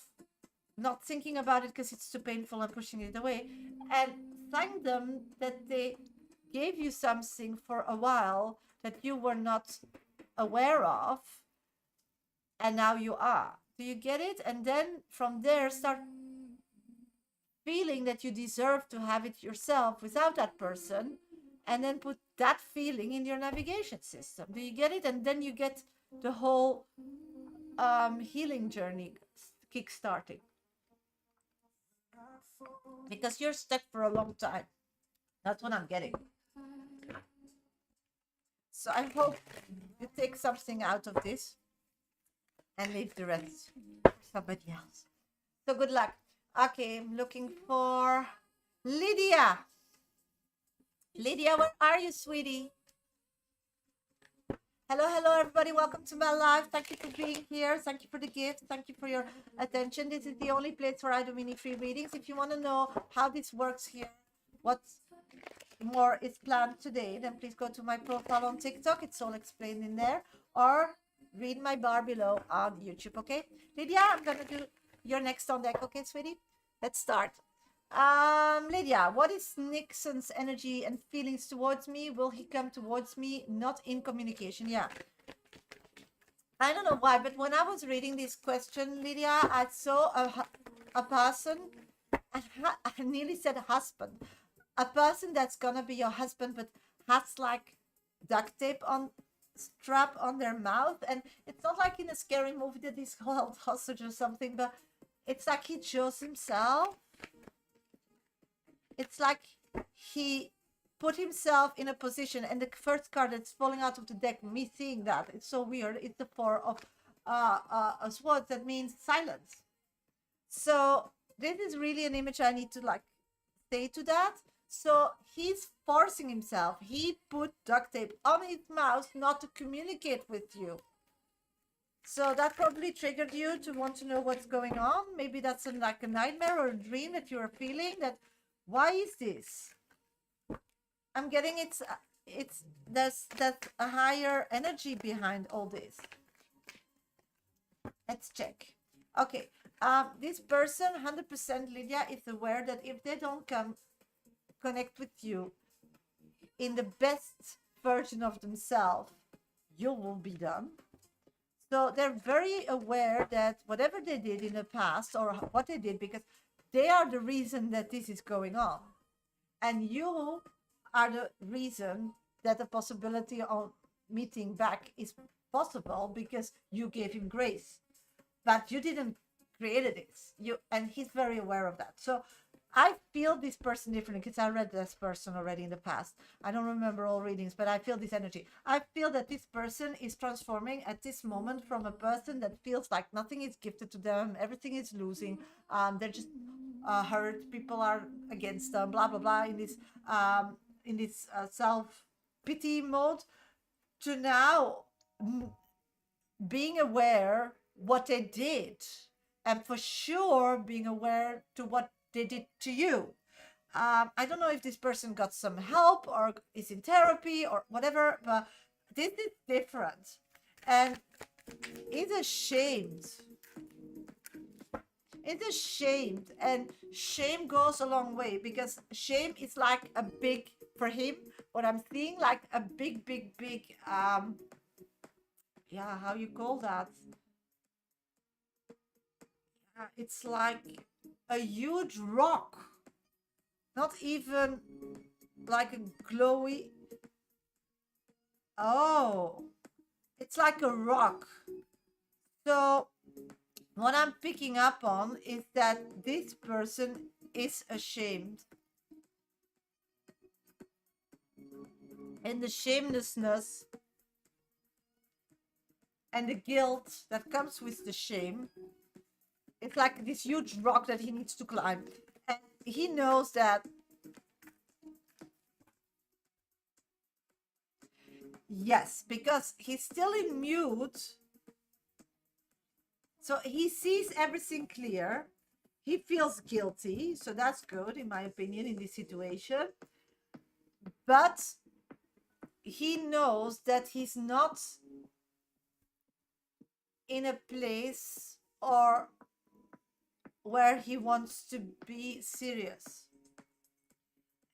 not thinking about it because it's too painful and pushing it away, and thank them that they gave you something for a while that you were not aware of, and now you are. Do you get it? And then from there start feeling that you deserve to have it yourself without that person, and then put that feeling in your navigation system. Do you get it? And then you get the whole healing journey kick-starting, because you're stuck for a long time. That's what I'm getting. So I hope you take something out of this and leave the rest for somebody else. So good luck. Okay, I'm looking for Lydia. Lydia, where are you, sweetie? Hello, hello, everybody. Welcome to my live. Thank you for being here. Thank you for the gift. Thank you for your attention. This is the only place where I do mini free readings. If you want to know how this works here, what more is planned today, then please go to my profile on TikTok. It's all explained in there. Or read my bar below on YouTube, okay? Lydia, I'm going to do your next on deck, okay, sweetie? Let's start. Lydia, what is Nixon's energy and feelings towards me? Will he come towards me? Not in communication. Yeah. I don't know why, but when I was reading this question, Lydia, I saw a person, I nearly said husband, a person that's gonna be your husband, but has like duct tape on, strap on their mouth, and it's not like in a scary movie that he's called hostage or something, but it's like he chose himself. It's like he put himself in a position, and the first card that's falling out of the deck, me seeing that, it's so weird. It's the 4 of swords. That means silence. So this is really an image I need to like say to that. So he's forcing himself. He put duct tape on his mouth not to communicate with you. So that probably triggered you to want to know what's going on. Maybe that's like a nightmare or a dream that you're feeling. That why is this? I'm getting there's a higher energy behind all this. Let's check. Okay, this person 100% Lydia is aware that if they don't connect with you in the best version of themselves, you will be done. So they're very aware that whatever they did in the past, or what they did, because they are the reason that this is going on, and you are the reason that the possibility of meeting back is possible, because you gave him grace, but you didn't create this. And he's very aware of that. So I feel this person differently, because I read this person already in the past. I don't remember all readings, but I feel this energy. I feel that this person is transforming at this moment from a person that feels like nothing is gifted to them, everything is losing, they're just hurt, people are against them, blah blah blah, in this self-pity mode, to now being aware what they did, and for sure being aware to what they did to you. I don't know if this person got some help or is in therapy or whatever, but this is different, and is ashamed. It's ashamed, and shame goes a long way, because shame is like a big, for him, what I'm seeing, like a big yeah, how you call that, it's like a huge rock, not even like a glowy. Oh, it's like a rock. So what I'm picking up on is that this person is ashamed. And the shamelessness and the guilt that comes with the shame, it's like this huge rock that he needs to climb. And he knows that, yes, because he's still in mute. So he sees everything clear. He feels guilty. So that's good, in my opinion, in this situation. But he knows that he's not in a place or where he wants to be serious.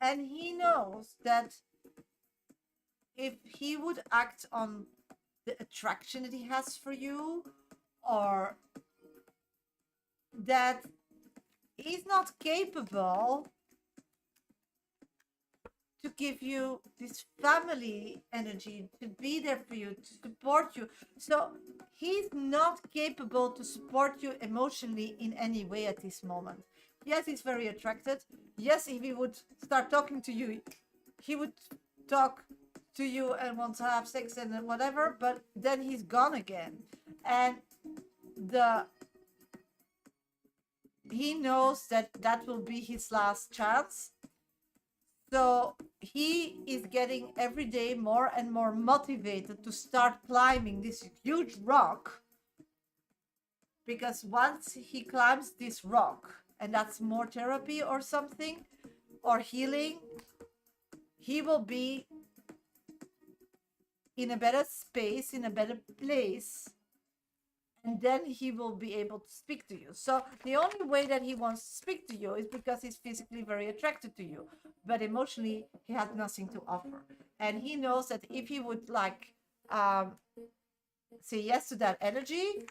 And he knows that if he would act on the attraction that he has for you, or that he's not capable to give you this family energy, to be there for you, to support you. So he's not capable to support you emotionally in any way at this moment. Yes, he's very attracted. Yes, if he would start talking to you, he would talk to you and want to have sex and whatever, but then he's gone again. And he knows that that will be his last chance. So he is getting every day more and more motivated to start climbing this huge rock, because once he climbs this rock, and that's more therapy or something, or healing, he will be in a better space, in a better place, and then he will be able to speak to you. So the only way that he wants to speak to you is because he's physically very attracted to you, but emotionally he has nothing to offer. And he knows that if he would say yes to that energy,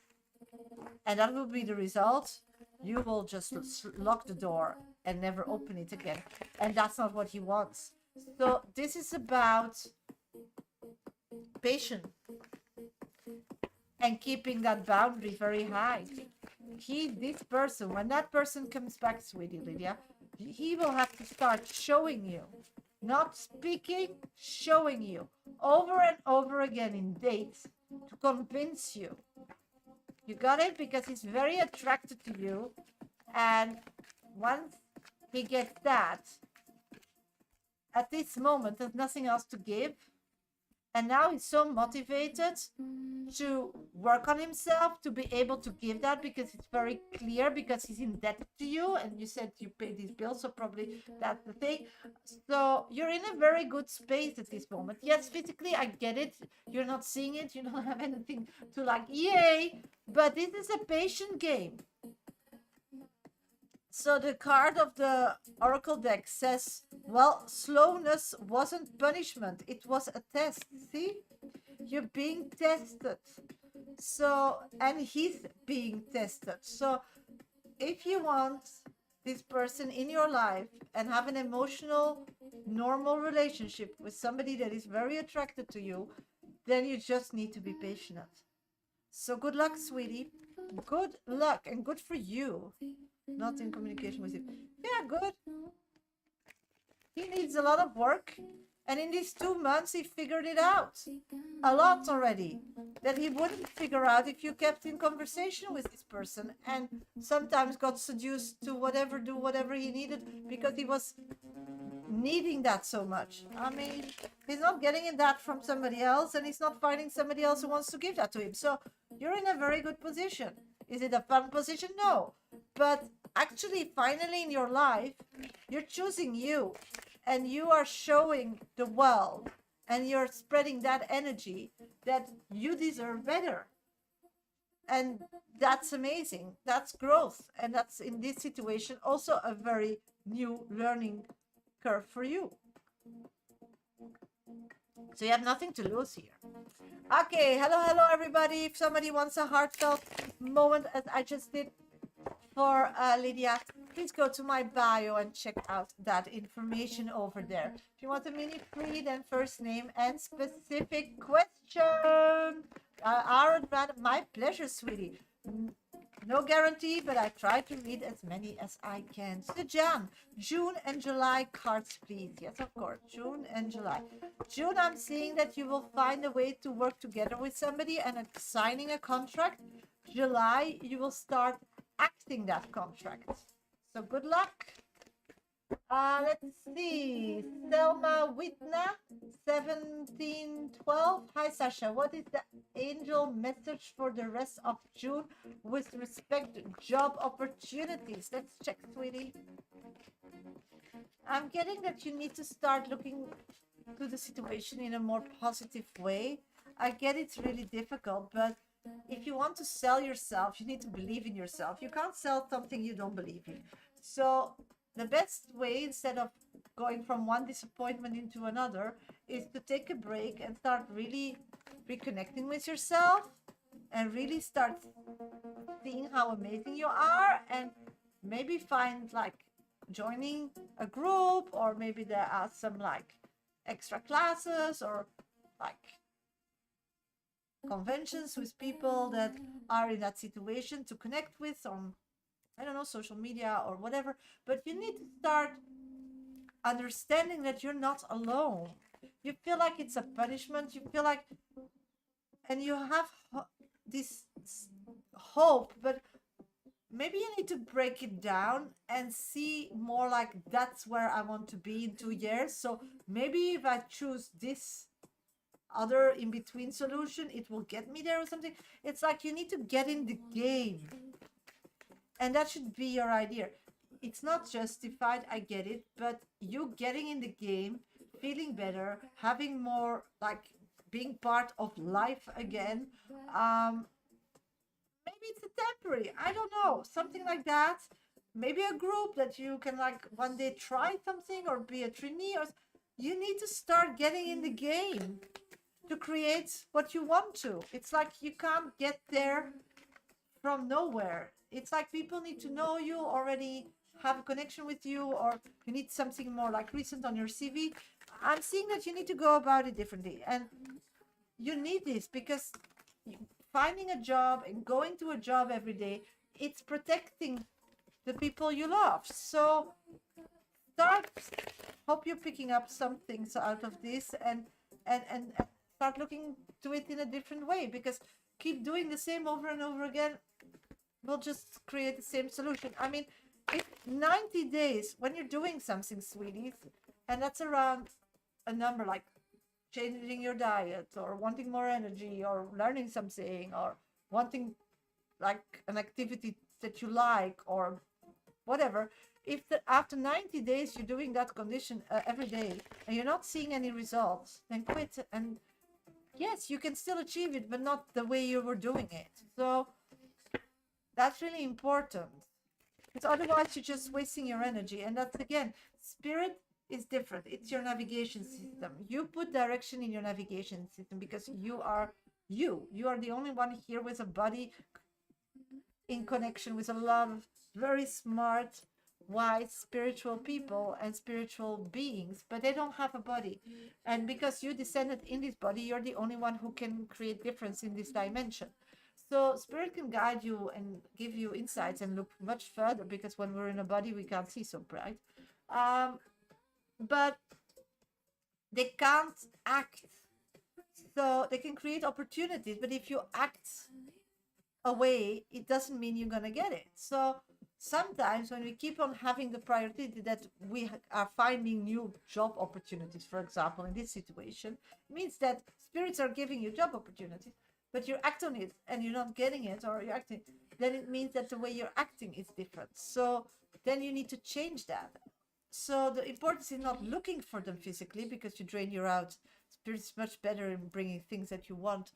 and that will be the result, you will just lock the door and never open it again. And that's not what he wants. So this is about patience and keeping that boundary very high. This person, when that person comes back, sweetie Lydia, he will have to start showing you, not speaking, showing you over and over again in dates to convince you. You got it? Because he's very attracted to you. And once he gets that, at this moment, there's nothing else to give. And now he's so motivated to work on himself to be able to give that, because it's very clear, because he's indebted to you, and you said you pay these bills, so probably that's the thing. So you're in a very good space at this moment. Yes, physically, I get it. You're not seeing it. You don't have anything to like, yay, but this is a patient game. So the card of the Oracle deck says, well, slowness wasn't punishment. It was a test. See? You're being tested. So, and he's being tested. So if you want this person in your life and have an emotional, normal relationship with somebody that is very attracted to you, then you just need to be patient. So good luck, sweetie. Good luck and good for you. Not in communication with him. Yeah, good. He needs a lot of work. And in these 2 months, he figured it out. A lot already. That he wouldn't figure out if you kept in conversation with this person. And sometimes got seduced to do whatever he needed, because he was needing that so much. I mean, he's not getting that from somebody else, and he's not finding somebody else who wants to give that to him. So you're in a very good position. Is it a fun position? No. But actually, finally in your life, you're choosing you, and you are showing the world, and you're spreading that energy that you deserve better. And that's amazing. That's growth. And that's, in this situation, also a very new learning curve for you. So you have nothing to lose here. Okay, hello everybody. If somebody wants a heartfelt moment, as I just did for Lydia, please go to my bio and check out that information over there. If you want a mini free, then first name and specific question. Aaron, my pleasure, sweetie. No guarantee, but I try to read as many as I can. So, Jan, June and July cards, please. Yes, of course. June and July. June, I'm seeing that you will find a way to work together with somebody and signing a contract. July, you will start acting that contract. So, good luck. Let's see. Selma Whitna, 1712. Hi, Sasha. What is the angel message for the rest of June with respect to job opportunities? Let's check, sweetie. I'm getting that you need to start looking to the situation in a more positive way. I get it's really difficult, but if you want to sell yourself, you need to believe in yourself. You can't sell something you don't believe in. So the best way, instead of going from one disappointment into another, is to take a break and start really reconnecting with yourself and really start seeing how amazing you are, and maybe find like joining a group, or maybe there are some like extra classes or like conventions with people that are in that situation to connect with on, I don't know, social media or whatever. But you need to start understanding that you're not alone. You feel like it's a punishment. You feel like, and you have this hope, but maybe you need to break it down and see more like, that's where I want to be in 2 years. So maybe if I choose this other in between solution, it will get me there or something. It's like you need to get in the game, and that should be your idea. It's not justified, I get it, but you getting in the game, feeling better, having more like being part of life again. Maybe it's a temporary, I don't know, something like that. Maybe a group that you can like one day try something or be a trainee, or you need to start getting in the game to create what you want to. It's like you can't get there from nowhere. It's like people need to know you already, have a connection with you, or you need something more like recent on your CV. I'm seeing that you need to go about it differently, and you need this because finding a job and going to a job every day, it's protecting the people you love. So start, hope you're picking up some things out of this, and start looking to it in a different way, because keep doing the same over and over again will just create the same solution. I mean, if 90 days when you're doing something, sweeties, and that's around a number like changing your diet or wanting more energy or learning something or wanting like an activity that you like or whatever, if after 90 days you're doing that condition every day and you're not seeing any results, then quit. And yes, you can still achieve it, but not the way you were doing it. So that's really important, because otherwise you're just wasting your energy. And that's, again, spirit is different. It's your navigation system. You put direction in your navigation system because you are the only one here with a body in connection with a lot of very smart, wise, spiritual people and spiritual beings, but they don't have a body. And because you descended in this body, you're the only one who can create difference in this dimension. So spirit can guide you and give you insights and look much further, because when we're in a body, we can't see so bright. But they can't act. So they can create opportunities, but if you act away, it doesn't mean you're going to get it. So sometimes when we keep on having the priority that we are finding new job opportunities, for example, in this situation, it means that spirits are giving you job opportunities, but you act on it and you're not getting it, or you're acting, then it means that the way you're acting is different. So then you need to change that. So the importance is not looking for them physically, because you drain you out. Spirit's much better in bringing things that you want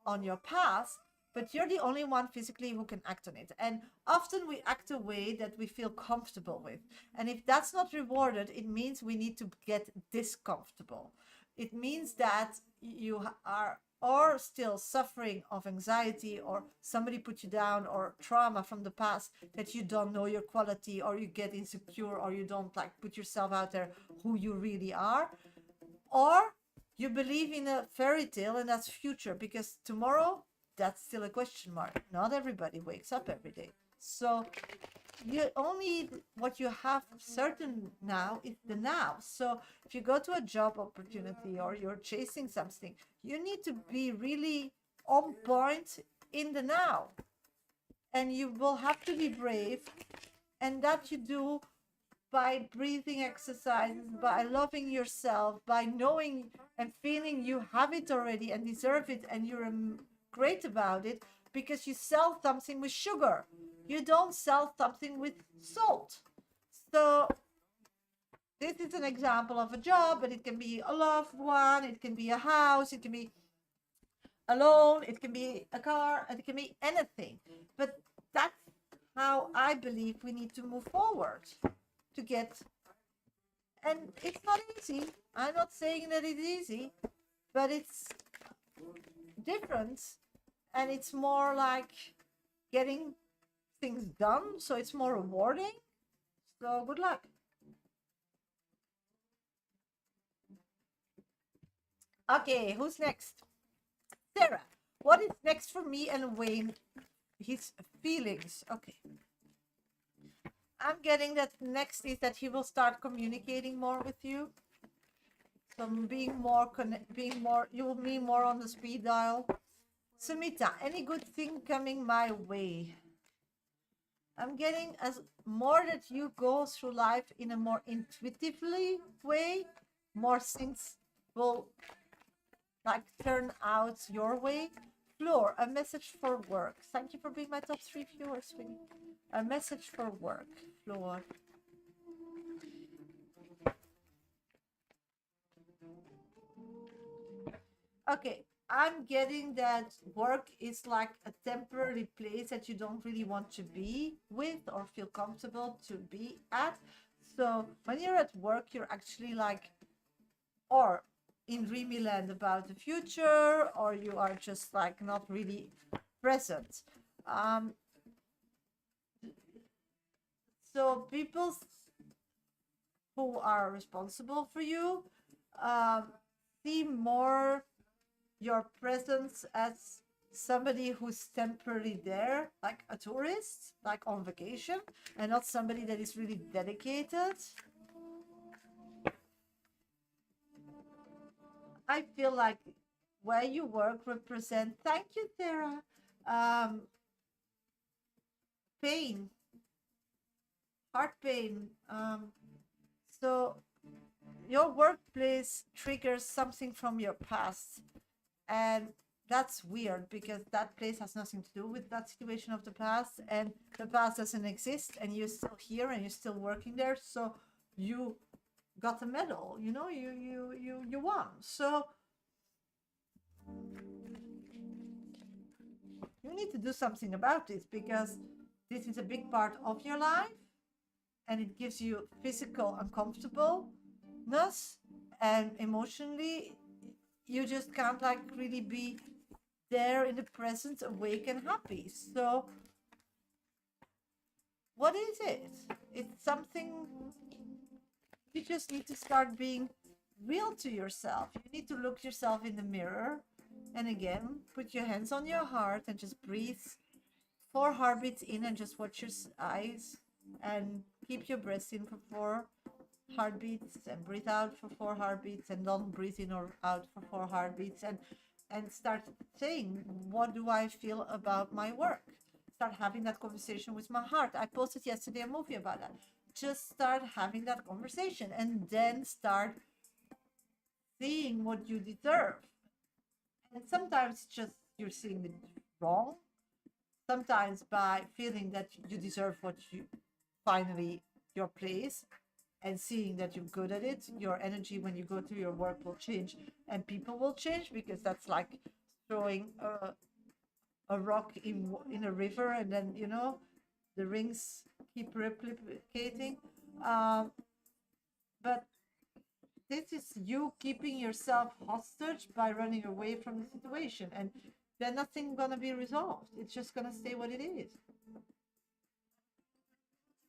on your path, but you're the only one physically who can act on it. And often we act a way that we feel comfortable with. And if that's not rewarded, it means we need to get discomfortable. It means that you are or still suffering of anxiety, or somebody put you down, or trauma from the past that you don't know your quality, or you get insecure, or you don't like put yourself out there who you really are, or you believe in a fairy tale and that's future, because tomorrow, that's still a question mark. Not everybody wakes up every day. So you only, what you have certain now is the now. So if you go to a job opportunity or you're chasing something, you need to be really on point in the now, and you will have to be brave, and that you do by breathing exercises, by loving yourself, by knowing and feeling you have it already and deserve it, and you're great about it, because you sell something with sugar. You don't sell something with salt. So this is an example of a job, but it can be a loved one, it can be a house, it can be a loan, it can be a car, it can be anything. But that's how I believe we need to move forward to get, and it's not easy. I'm not saying that it's easy, but it's different, and it's more like getting things done, so it's more rewarding. So good luck. Okay, who's next? Sarah. What is next for me and Wayne? His feelings. Okay. I'm getting that next is that he will start communicating more with you. So being more, you will be more on the speed dial. Sumita, any good thing coming my way? I'm getting as more that you go through life in a more intuitively way, more things will like turn out your way. Floor, a message for work. Thank you for being my top 3 viewers, sweetie. A message for work, Floor. Okay, I'm getting that work is like a temporary place that you don't really want to be with or feel comfortable to be at. So when you're at work, you're actually like, or in dreamy land about the future, or you are just like not really present. So people who are responsible for you see more your presence as somebody who's temporarily there, like a tourist, like on vacation, and not somebody that is really dedicated. I feel like where you work represent, thank you, Sarah, pain, heart pain. So your workplace triggers something from your past, and that's weird because that place has nothing to do with that situation of the past, and the past doesn't exist, and you're still here and you're still working there. So you got a medal, you know, you won. So you need to do something about this, because this is a big part of your life, and it gives you physical uncomfortableness, and emotionally you just can't like really be there in the present, awake and happy. So what is it? It's something you just need to start being real to yourself. You need to look yourself in the mirror, and again put your hands on your heart and just breathe 4 heartbeats in, and just watch your eyes, and keep your breath in for 4 heartbeats, and breathe out for 4 heartbeats, and don't breathe in or out for 4 heartbeats, and start saying, what do I feel about my work? Start having that conversation with my heart. I posted yesterday a movie about that. Just start having that conversation, and then start seeing what you deserve. And sometimes just you're seeing it wrong. Sometimes by feeling that you deserve what you finally your place, and seeing that you're good at it, your energy when you go to your work will change, and people will change, because that's like throwing a rock in a river, and then you know the rings keep replicating. But this is you keeping yourself hostage by running away from the situation, and then nothing gonna be resolved. It's just gonna stay what it is.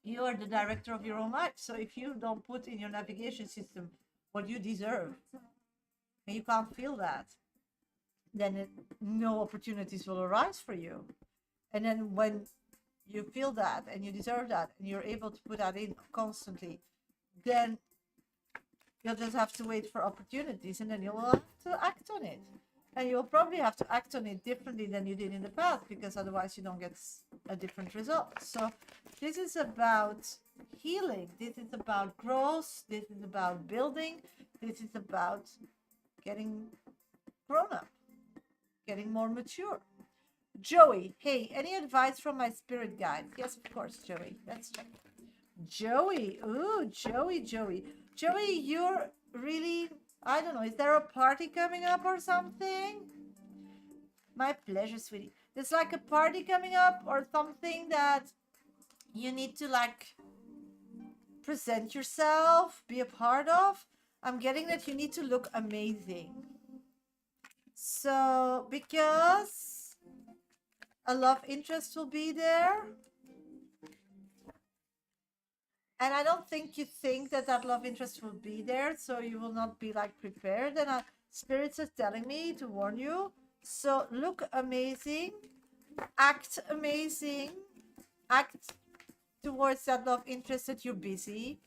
You are the director of your own life. So if you don't put in your navigation system what you deserve, and you can't feel that, then no opportunities will arise for you. And then when you feel that and you deserve that and you're able to put that in constantly, then you'll just have to wait for opportunities, and then you'll have to act on it. And you'll probably have to act on it differently than you did in the past, because otherwise you don't get a different result. So this is about healing. This is about growth. This is about building. This is about getting grown up, getting more mature. Joey, hey, any advice from my spirit guide? Yes, of course, Joey. Let's check. Joey, ooh, Joey, you're really, I don't know, is there a party coming up or something? My pleasure, sweetie. There's like a party coming up or something that you need to like present yourself, be a part of. I'm getting that you need to look amazing. So, because a love interest will be there. And I don't think you think that that love interest will be there, so you will not be like prepared. And spirits are telling me to warn you. So look amazing, act amazing, act towards that love interest that you're busy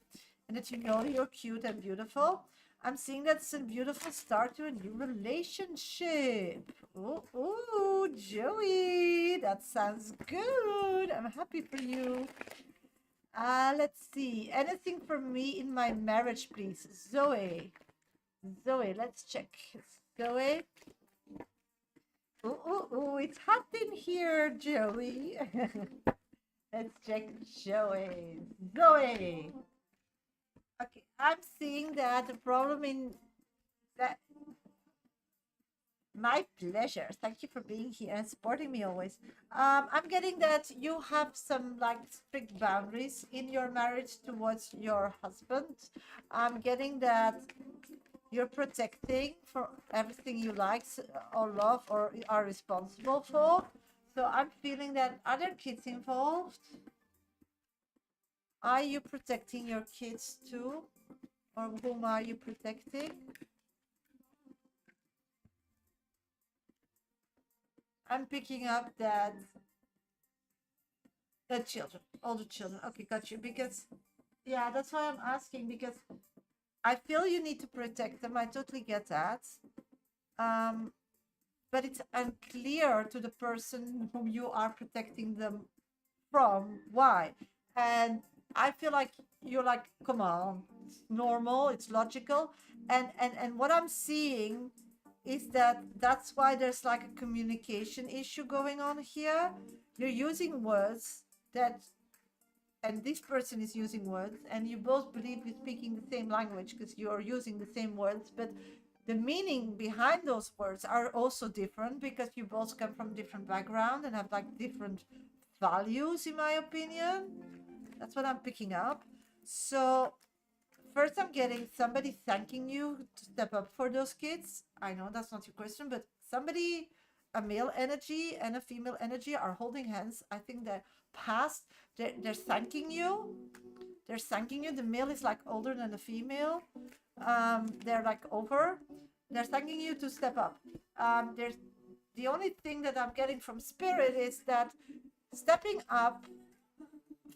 and that you know you're cute and beautiful. I'm seeing that's a beautiful start to a new relationship. Ooh, Joey, that sounds good. I'm happy for you. Let's see. Anything for me in my marriage, please? Zoe, let's check. Zoe. Ooh, it's hot in here, Joey. Let's check Joey. Zoe. Okay, I'm seeing that the problem in that. My pleasure. Thank you for being here and supporting me always. I'm getting that you have some like strict boundaries in your marriage towards your husband. I'm getting that you're protecting for everything you like or love or are responsible for. So I'm feeling that are there kids involved? Are you protecting your kids too? Or whom are you protecting? I'm picking up that the children, all the children. Okay, got you. Because, yeah, that's why I'm asking, because I feel you need to protect them. I totally get that. But it's unclear to the person whom you are protecting them from why. And I feel like you're like, come on, it's normal, it's logical. And what I'm seeing is that that's why there's like a communication issue going on here. You're using words that, and this person is using words, and you both believe you're speaking the same language because you're using the same words, but the meaning behind those words are also different because you both come from different background and have like different values, in my opinion. That's what I'm picking up. So first I'm getting somebody thanking you to step up for those kids. I know that's not your question, but somebody, a male energy and a female energy are holding hands. I think they're past, they're thanking you. They're thanking you. The male is like older than the female. They're like over. They're thanking you to step up. There's the only thing that I'm getting from spirit is that stepping up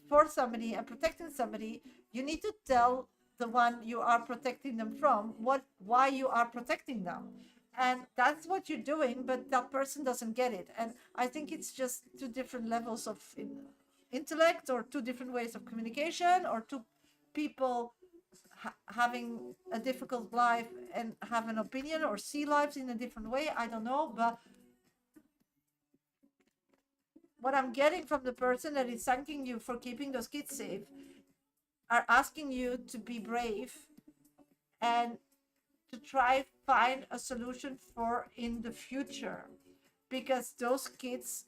for somebody and protecting somebody, you need to tell the one you are protecting them from why you are protecting them, and that's what you're doing, but that person doesn't get it. And I think it's just two different levels of intellect, or two different ways of communication, or two people having a difficult life and have an opinion or see lives in a different way. I don't know, but what I'm getting from the person that is thanking you for keeping those kids safe are asking you to be brave and to try find a solution for in the future, because those kids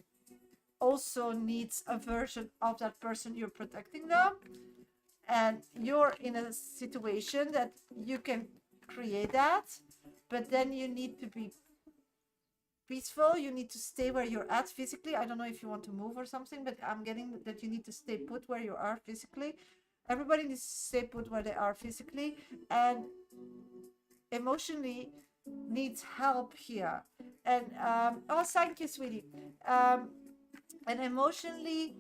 also needs a version of that person you're protecting them, and you're in a situation that you can create that, but then you need to be peaceful. You need to stay where you're at physically. I don't know if you want to move or something, but I'm getting that you need to stay put where you are physically. Everybody needs to stay put where they are physically, and emotionally needs help here. And oh, thank you, sweetie. And emotionally,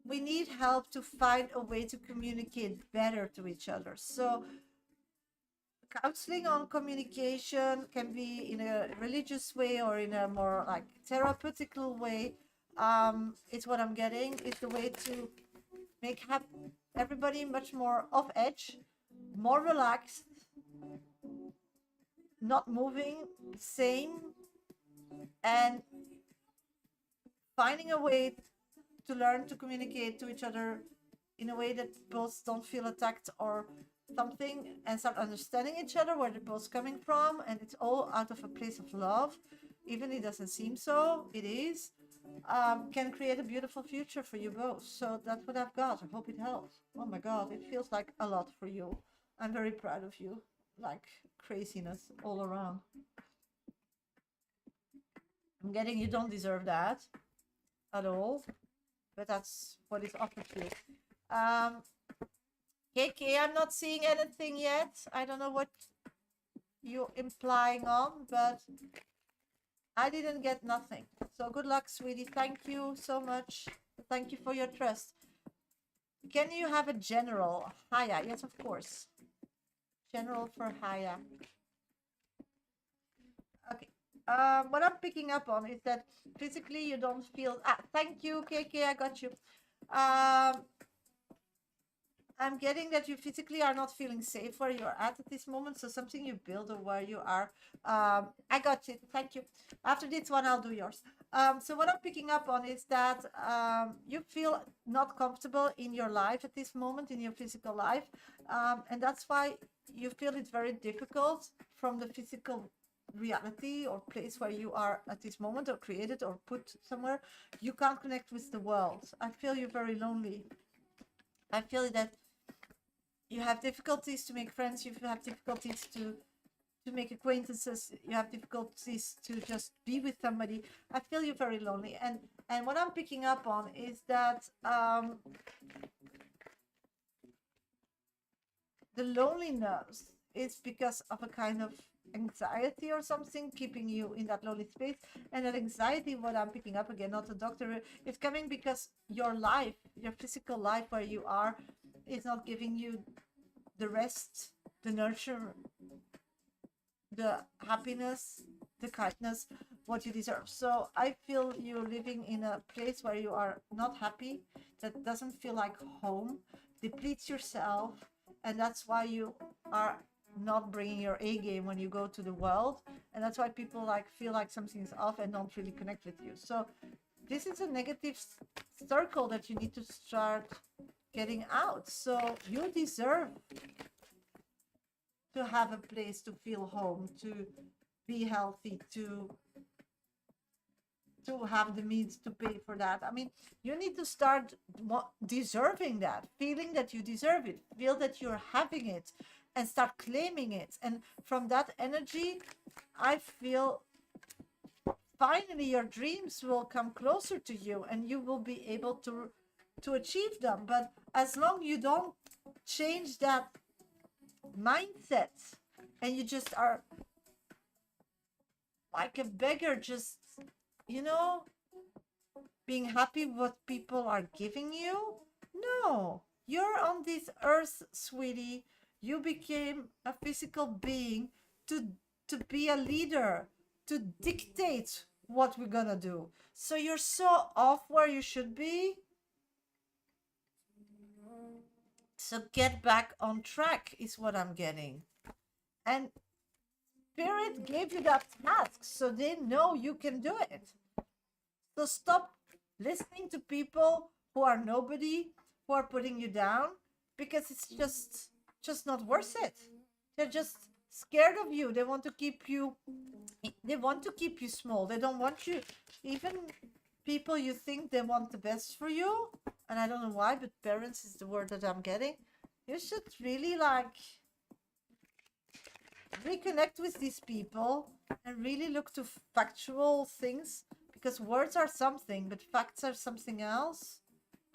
we need help to find a way to communicate better to each other. So counseling on communication can be in a religious way or in a more like therapeutical way. It's what I'm getting. It's the way to make everybody much more off edge, more relaxed, not moving, same, and finding a way to learn to communicate to each other in a way that both don't feel attacked or something, and start understanding each other, where they're both coming from, and it's all out of a place of love, even it doesn't seem so, it is, can create a beautiful future for you both. So that's what I've got. I hope it helps. Oh my God, it feels like a lot for you. I'm very proud of you. Like craziness all around. I'm getting you don't deserve that at all, but that's what is offered to you. KK, I'm not seeing anything yet. I don't know what you're implying on, but I didn't get nothing. So good luck, sweetie. Thank you so much. Thank you for your trust. Can you have a general? Haya, yes, of course. General for Haya. Okay. What I'm picking up on is that physically you don't feel. Thank you, KK. I got you. I'm getting that you physically are not feeling safe where you're at this moment. So something you build or where you are. I got it. Thank you. After this one, I'll do yours. So what I'm picking up on is that you feel not comfortable in your life at this moment, in your physical life. And that's why you feel it's very difficult from the physical reality or place where you are at this moment, or created or put somewhere. You can't connect with the world. I feel you're very lonely. I feel that you have difficulties to make friends, you have difficulties to make acquaintances, you have difficulties to just be with somebody. I feel you're very lonely. And what I'm picking up on is that the loneliness is because of a kind of anxiety or something keeping you in that lonely space. And that anxiety, what I'm picking up, again, not a doctor, is coming because your life, your physical life where you are, is not giving you the rest, the nurture, the happiness, the kindness, what you deserve. So I feel you're living in a place where you are not happy, that doesn't feel like home, depletes yourself, and that's why you are not bringing your A game when you go to the world, and that's why people like feel like something's off and don't really connect with you. So this is a negative circle that you need to start getting out. So you deserve to have a place to feel home, to be healthy, to have the means to pay for that. I mean, you need to start deserving that, feeling that you deserve it, feel that you're having it, and start claiming it. And from that energy, I feel finally your dreams will come closer to you and you will be able to achieve them. But as long you don't change that mindset and you just are like a beggar, just, being happy with what people are giving you, no, you're on this earth, sweetie. You became a physical being to be a leader, to dictate what we're gonna do. So you're so off where you should be. So get back on track is what I'm getting. And Spirit gave you that task, so they know you can do it. So stop listening to people who are nobody, who are putting you down, because it's just not worth it. They're just scared of you. They want to keep you small. They don't want you, even people you think they want the best for you, and I don't know why, but parents is the word that I'm getting. You should really reconnect with these people and really look to factual things, because words are something, but facts are something else.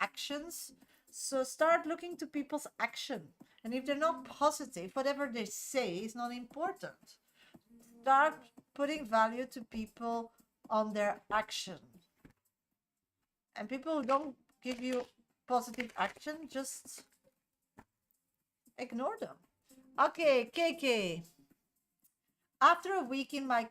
Actions. So start looking to people's action. And if they're not positive, whatever they say is not important. Start putting value to people on their action. And people who don't give you positive action, just ignore them. Okay, KK. After a week in my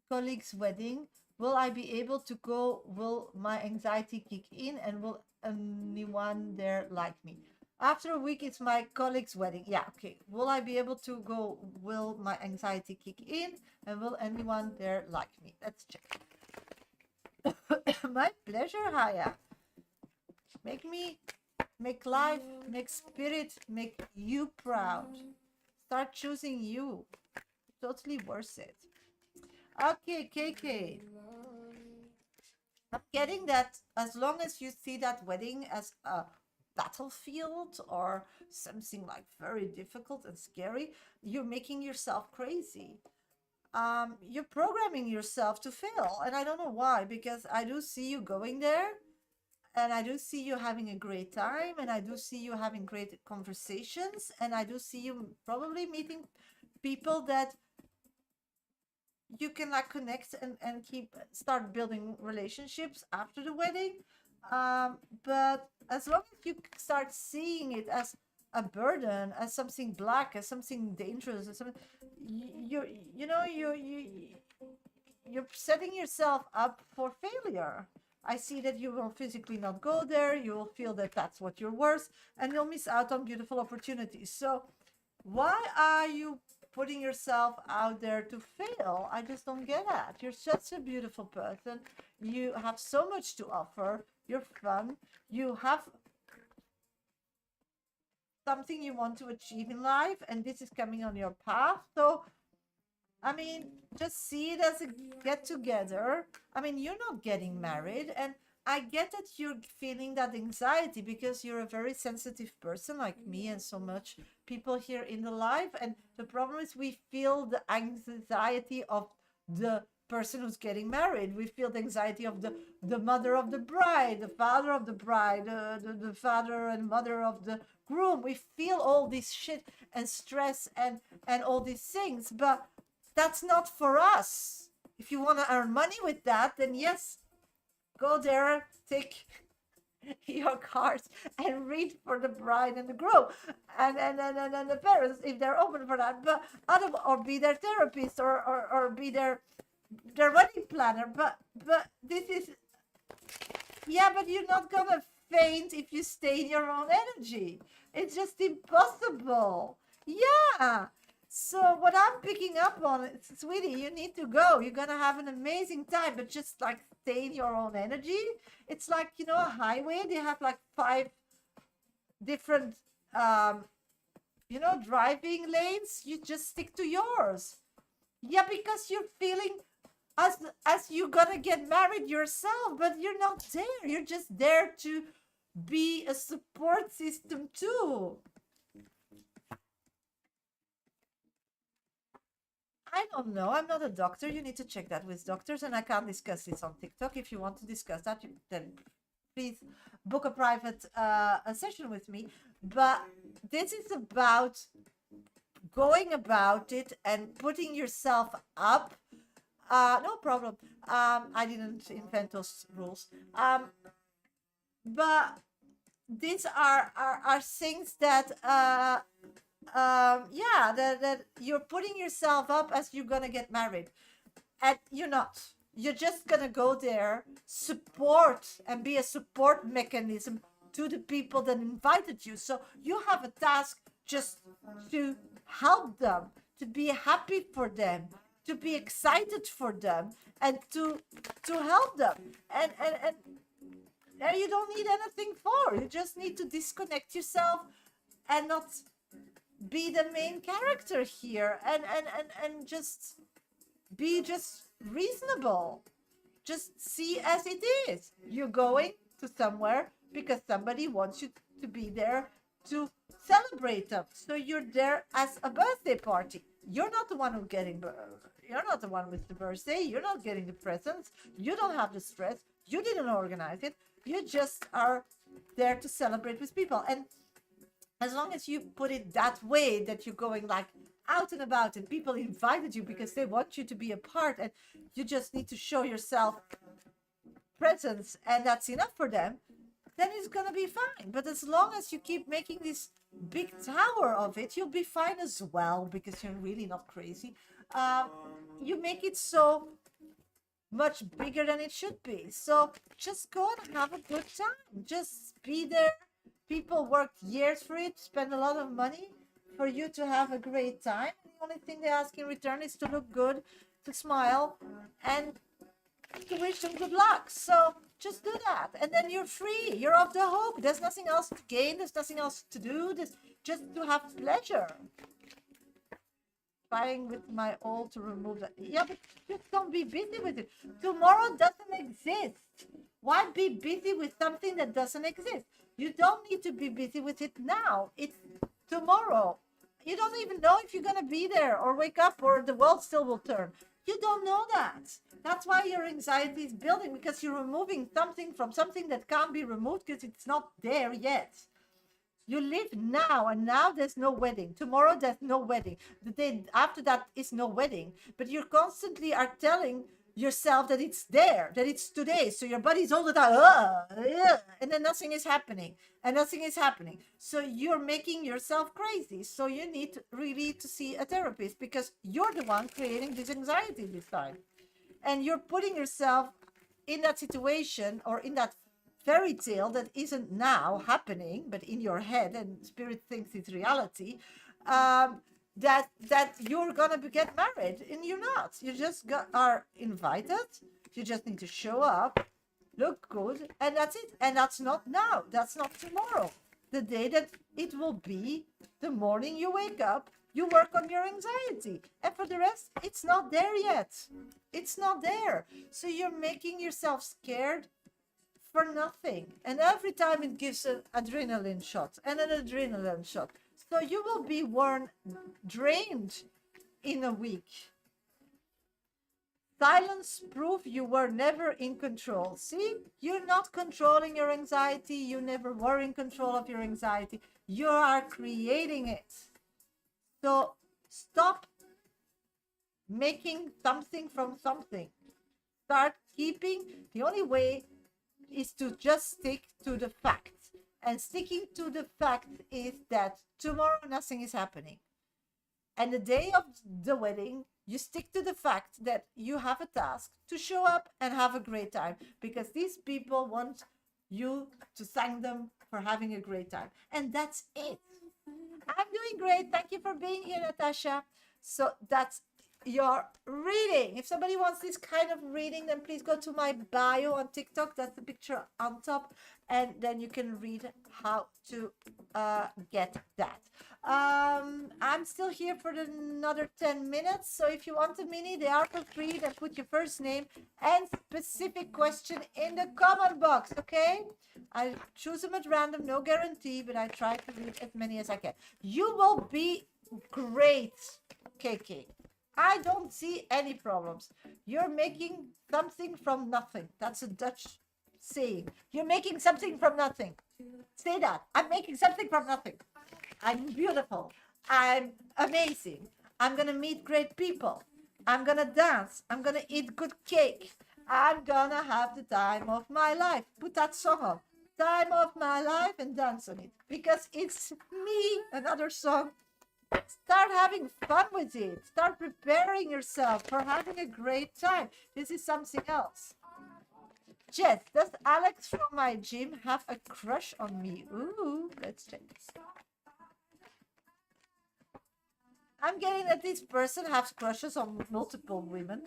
colleague's wedding, will I be able to go? Will my anxiety kick in? And will anyone there like me? After a week, it's my colleague's wedding. Yeah, okay. Will I be able to go? Will my anxiety kick in? And will anyone there like me? Let's check. My pleasure, Haya. Make life, make spirit, make you proud. Start choosing you. Totally worth it. Okay, KK. I'm getting that as long as you see that wedding as a battlefield or something like very difficult and scary, you're making yourself crazy. You're programming yourself to fail. And I don't know why, because I do see you going there, and I do see you having a great time, and I do see you having great conversations, and I do see you probably meeting people that you can like connect and start building relationships after the wedding. But as long as you start seeing it as a burden, as something black, as something dangerous, as something, you're setting yourself up for failure. I see that you will physically not go there. You will feel that that's what you're worth, and you'll miss out on beautiful opportunities. So why are you putting yourself out there to fail? I just don't get that. You're such a beautiful person. You have so much to offer. You're fun. You have something you want to achieve in life, and this is coming on your path. So I mean, just see it as a get together. I mean, you're not getting married, and I get that you're feeling that anxiety because you're a very sensitive person like me and so much people here in the life. And the problem is we feel the anxiety of the person who's getting married. We feel the anxiety of the mother of the bride, the father of the bride, the father and mother of the groom. We feel all this shit and stress and all these things, but that's not for us. If you want to earn money with that, then yes, go there, take your cards and read for the bride and the groom and the parents if they're open for that. But or be their therapist or be their wedding planner. But this is, yeah, but you're not gonna faint if you stay in your own energy. It's just impossible. Yeah. So what I'm picking up on, sweetie, you need to go. You're gonna have an amazing time, but just like stay in your own energy. It's like, a highway. They have like 5 different, driving lanes. You just stick to yours. Yeah, because you're feeling as you're gonna get married yourself, but you're not there. You're just there to be a support system too. I don't know. I'm not a doctor. You need to check that with doctors, and I can't discuss this on TikTok. If you want to discuss that, then please book a private a session with me. But this is about going about it and putting yourself up. No problem. I didn't invent those rules. But these are things that that you're putting yourself up as you're gonna get married, and you're not. You're just gonna go there, support, and be a support mechanism to the people that invited you. So you have a task just to help them, to be happy for them, to be excited for them, and to help them, and you don't need anything for. You just need to disconnect yourself and not be the main character here, and just be just reasonable. Just see as it is. You're going to somewhere because somebody wants you to be there to celebrate them. So you're there as a birthday party. You're not the one you're not the one with the birthday. You're not getting the presents. You don't have the stress. You didn't organize it. You just are there to celebrate with people. And as long as you put it that way, that you're going like out and about and people invited you because they want you to be a part, and you just need to show yourself presence and that's enough for them, then it's gonna be fine. But as long as you keep making this big tower of it, you'll be fine as well, because you're really not crazy. You make it so much bigger than it should be. So just go and have a good time. Just be there. People worked years for it, spend a lot of money for you to have a great time. The only thing they ask in return is to look good, to smile, and to wish them good luck. So just do that, and then you're free. You're off the hook. There's nothing else to gain. There's nothing else to do. There's just to have pleasure. Trying with my all to remove that. Yeah, but just don't be busy with it. Tomorrow doesn't exist. Why be busy with something that doesn't exist? You don't need to be busy with it now. It's tomorrow. You don't even know if you're going to be there or wake up or the world still will turn. You don't know that. That's why your anxiety is building, because you're removing something from something that can't be removed because it's not there yet. You live now, and now there's no wedding. Tomorrow there's no wedding. The day after that is no wedding. But you constantly are telling yourself that it's there, that it's today. So your body's all the time, and then nothing is happening, and nothing is happening. So you're making yourself crazy. So you need really to see a therapist, because you're the one creating this anxiety this time. And you're putting yourself in that situation, or in that fairy tale that isn't now happening, but in your head, and spirit thinks it's reality, that you're gonna get married, and you're not. You just are invited. You just need to show up, look good, and that's it. And that's not now. That's not tomorrow. The day that it will be, the morning you wake up, you work on your anxiety, and for the rest, it's not there yet. It's not there. So you're making yourself scared for nothing. And every time it gives an adrenaline shot and an adrenaline shot. So you will be drained in a week. Silence proof you were never in control. See, you're not controlling your anxiety. You never were in control of your anxiety. You are creating it. So stop making something from something. Start keeping. The only way is to just stick to the fact. And sticking to the fact is that tomorrow nothing is happening. And the day of the wedding, you stick to the fact that you have a task to show up and have a great time, because these people want you to thank them for having a great time. And that's it. I'm doing great. Thank you for being here, Natasha. So that's your reading. If somebody wants this kind of reading, then please go to my bio on TikTok. That's the picture on top, and then you can read how to get that. I'm still here for another 10 minutes, so if you want a mini, they are for free. Then put your first name and specific question in the comment box. Okay, I choose them at random, no guarantee, but I try to read as many as I can. You will be great, KK. I don't see any problems. You're making something from nothing. That's a Dutch saying. You're making something from nothing. Say that. I'm making something from nothing. I'm beautiful. I'm amazing. I'm going to meet great people. I'm going to dance. I'm going to eat good cake. I'm going to have the time of my life. Put that song on. Time of my life, and dance on it. Because it's me, another song. Start having fun with it. Start preparing yourself for having a great time. This is something else. Jess, does Alex from my gym have a crush on me? Ooh, let's check this. I'm getting that this person has crushes on multiple women.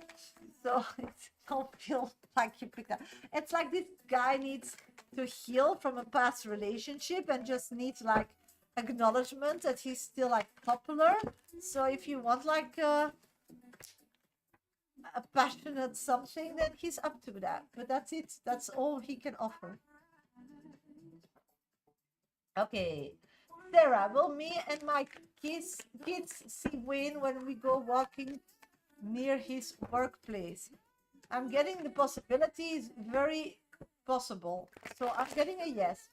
So it don't feel like you picked up. It's like this guy needs to heal from a past relationship and just needs like acknowledgement that he's still like popular. So if you want like a passionate something, then he's up to that. But that's it. That's all he can offer. Okay. Sarah, will me and my kids see Wayne when we go walking near his workplace? I'm getting the possibilities very possible. So I'm getting a yes.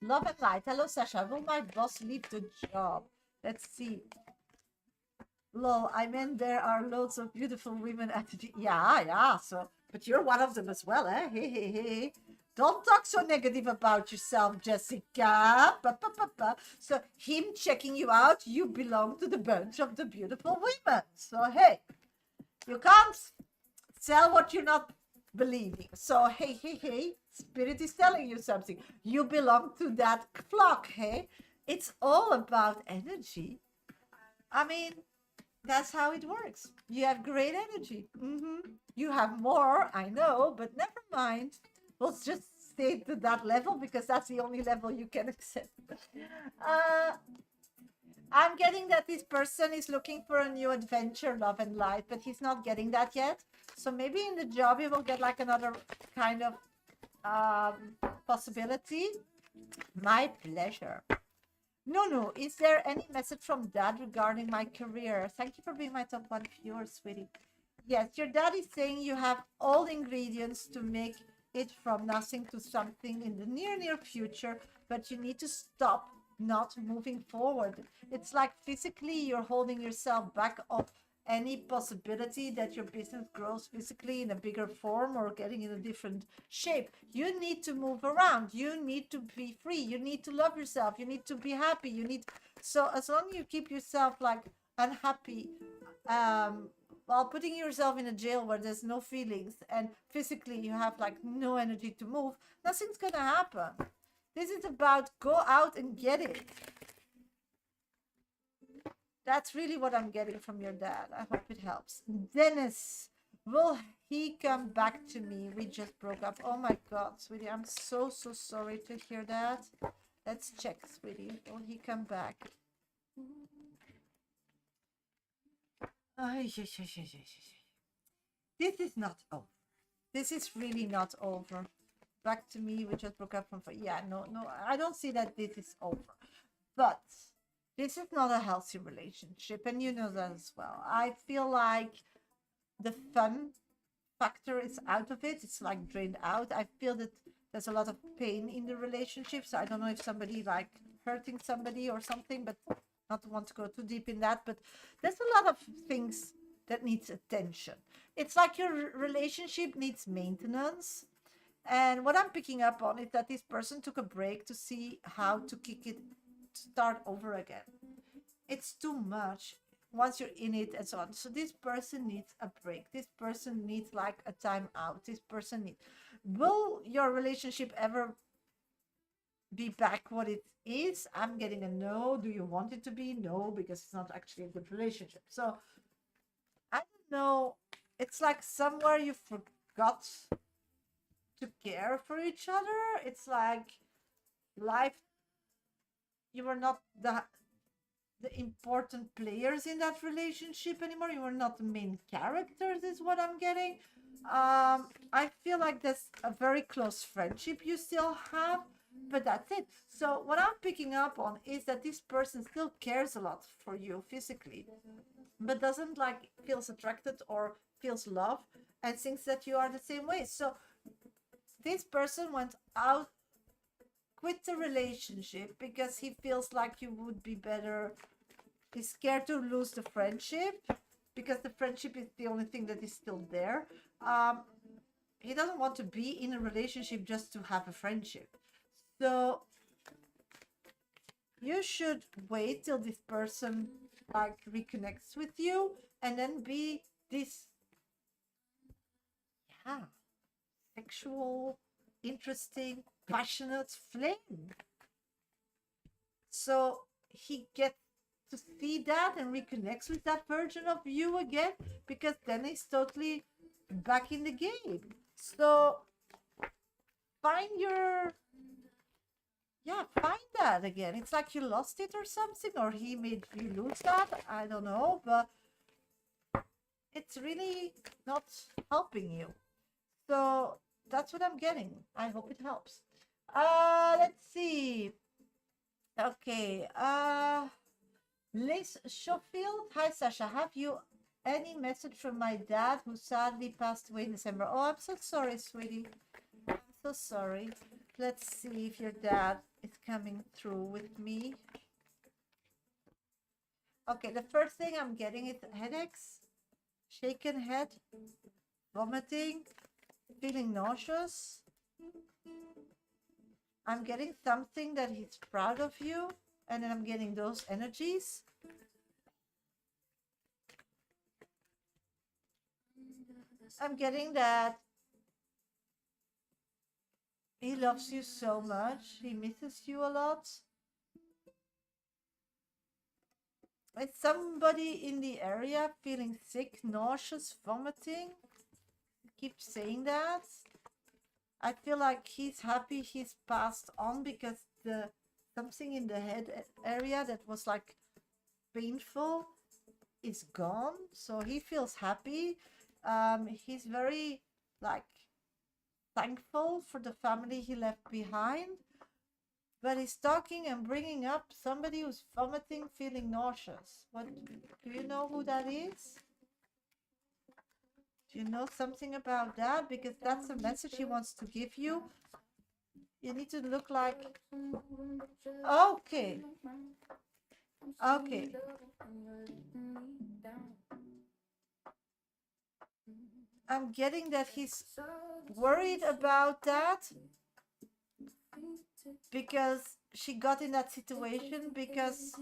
Love and light. Hello, Sasha. Will my boss leave the job? Let's see. Lol, I meant there are loads of beautiful women at the yeah, so but you're one of them as well, eh? Hey, hey, hey. Don't talk so negative about yourself, Jessica. So him checking you out, you belong to the bunch of the beautiful women. So hey, you can't sell what you're not believing. So hey, hey, hey, spirit is telling you something. You belong to that flock, hey? It's all about energy. I mean, that's how it works. You have great energy. You have more, I know, but never mind. We'll just stay to that level because that's the only level you can accept. Uh, I'm getting that this person is looking for a new adventure, love, and life, but he's not getting that yet. So maybe in the job he will get like another kind of possibility. My pleasure. No. Is there any message from dad regarding my career? Thank you for being my top one viewer, sweetie. Yes, your dad is saying you have all the ingredients to make it from nothing to something in the near future, but you need to stop not moving forward. It's like physically you're holding yourself back of any possibility that your business grows physically in a bigger form or getting in a different shape. You need to move around. You need to be free. You need to love yourself. You need to be happy. So as long as you keep yourself like unhappy, while putting yourself in a jail where there's no feelings and physically you have like no energy to move, nothing's gonna happen. This is about go out and get it. That's really what I'm getting from your dad. I hope it helps. Dennis, will he come back to me? We just broke up. Oh my God, sweetie, I'm so sorry to hear that. Let's check, sweetie. Will he come back? This is not over. This is really not over. Back to me, we just broke up from... Yeah, no, I don't see that this is over. But this is not a healthy relationship, and you know that as well. I feel like the fun factor is out of it. It's like drained out. I feel that there's a lot of pain in the relationship. So I don't know if somebody like hurting somebody or something, but not want to go too deep in that. But there's a lot of things that needs attention. It's like your relationship needs maintenance. And what I'm picking up on is that this person took a break to see how to kick it, start over again. It's too much once you're in it and so on. So this person needs a break. This person needs like a time out. This person needs... Will your relationship ever be back what it is? I'm getting a no. Do you want it to be? No, because it's not actually a good relationship. So I don't know. It's like somewhere you forgot to care for each other. It's like life, you were not the important players in that relationship anymore. You were not the main characters, is what I'm getting. I feel like there's a very close friendship you still have, but that's it. So what I'm picking up on is that this person still cares a lot for you physically, but doesn't like feels attracted or feels love and thinks that you are the same way. So this person went out, quit the relationship because he feels like you would be better. He's scared to lose the friendship because the friendship is the only thing that is still there. He doesn't want to be in a relationship just to have a friendship. So you should wait till this person like reconnects with you and then be this, sexual, interesting, passionate flame. So he gets to see that and reconnects with that version of you again, because then he's totally back in the game. So find that again. It's like you lost it or something, or he made you lose that. I don't know, but it's really not helping you. So that's what I'm getting. I hope it helps. Let's see. Okay. Liz Schofield. Hi, Sasha. Have you any message from my dad who sadly passed away in December? Oh, I'm so sorry, sweetie. I'm so sorry. Let's see if your dad is coming through with me. Okay, the first thing I'm getting is headaches, shaken head, vomiting, feeling nauseous. I'm getting something that he's proud of you, and then I'm getting those energies. I'm getting that he loves you so much. He misses you a lot. It's somebody in the area feeling sick, nauseous, vomiting. Keep saying that. I feel like he's happy he's passed on because the something in the head area that was like painful is gone. So he feels happy. He's very like thankful for the family he left behind. But he's talking and bringing up somebody who's vomiting, feeling nauseous. What do you know who that is? Do you know something about that? Because that's a message he wants to give you. You need to look like... Okay. Okay. I'm getting that he's worried about that because she got in that situation because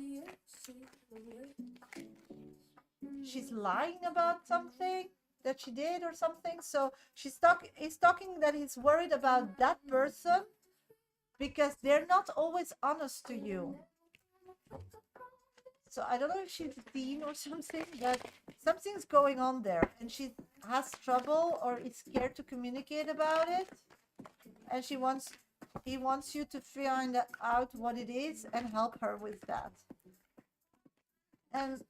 she's lying about something that she did or something. So he's talking that he's worried about that person because they're not always honest to you. So I don't know if she's a teen or something, but something's going on there and she has trouble or is scared to communicate about it. And he wants you to find out what it is and help her with that. And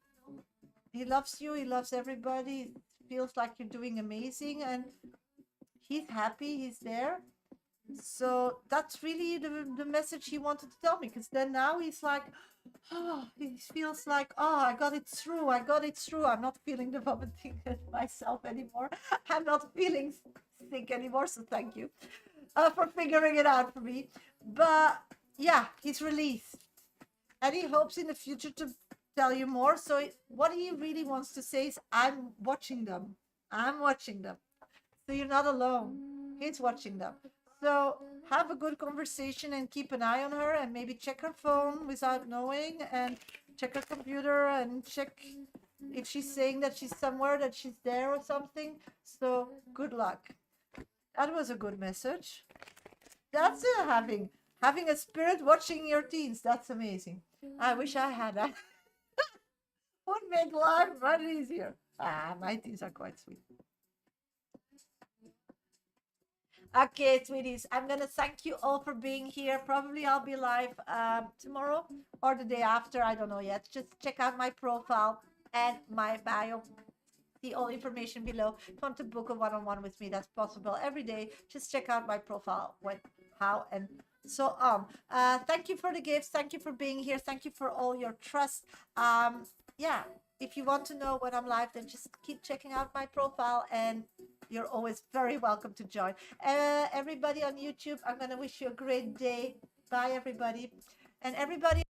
he loves you, he loves everybody, feels like you're doing amazing, and he's happy, he's there. So that's really the message he wanted to tell me, because then now he's like, oh, he feels like, oh, I got it through. I'm not feeling the vomiting myself anymore. I'm not feeling sick anymore, so thank you for figuring it out for me. But yeah, he's released. And he hopes in the future to tell you more. So what he really wants to say is, I'm watching them. I'm watching them. So you're not alone. He's watching them. So have a good conversation and keep an eye on her and maybe check her phone without knowing and check her computer and check if she's saying that she's somewhere, that she's there or something. So good luck. That was a good message. That's having a spirit watching your teens. That's amazing. I wish I had that. Would make life much easier. My teens are quite sweet. Okay, sweeties, I'm gonna thank you all for being here. Probably I'll be live tomorrow or the day after. I don't know yet. Just check out my profile and my bio. See all information below. If you want to book a one-on-one with me, that's possible every day. Just check out my profile, when, how, and so on. Thank you for the gifts. Thank you for being here. Thank you for all your trust. Yeah, if you want to know when I'm live, then just keep checking out my profile and you're always very welcome to join. Everybody on YouTube, I'm going to wish you a great day. Bye, everybody. And everybody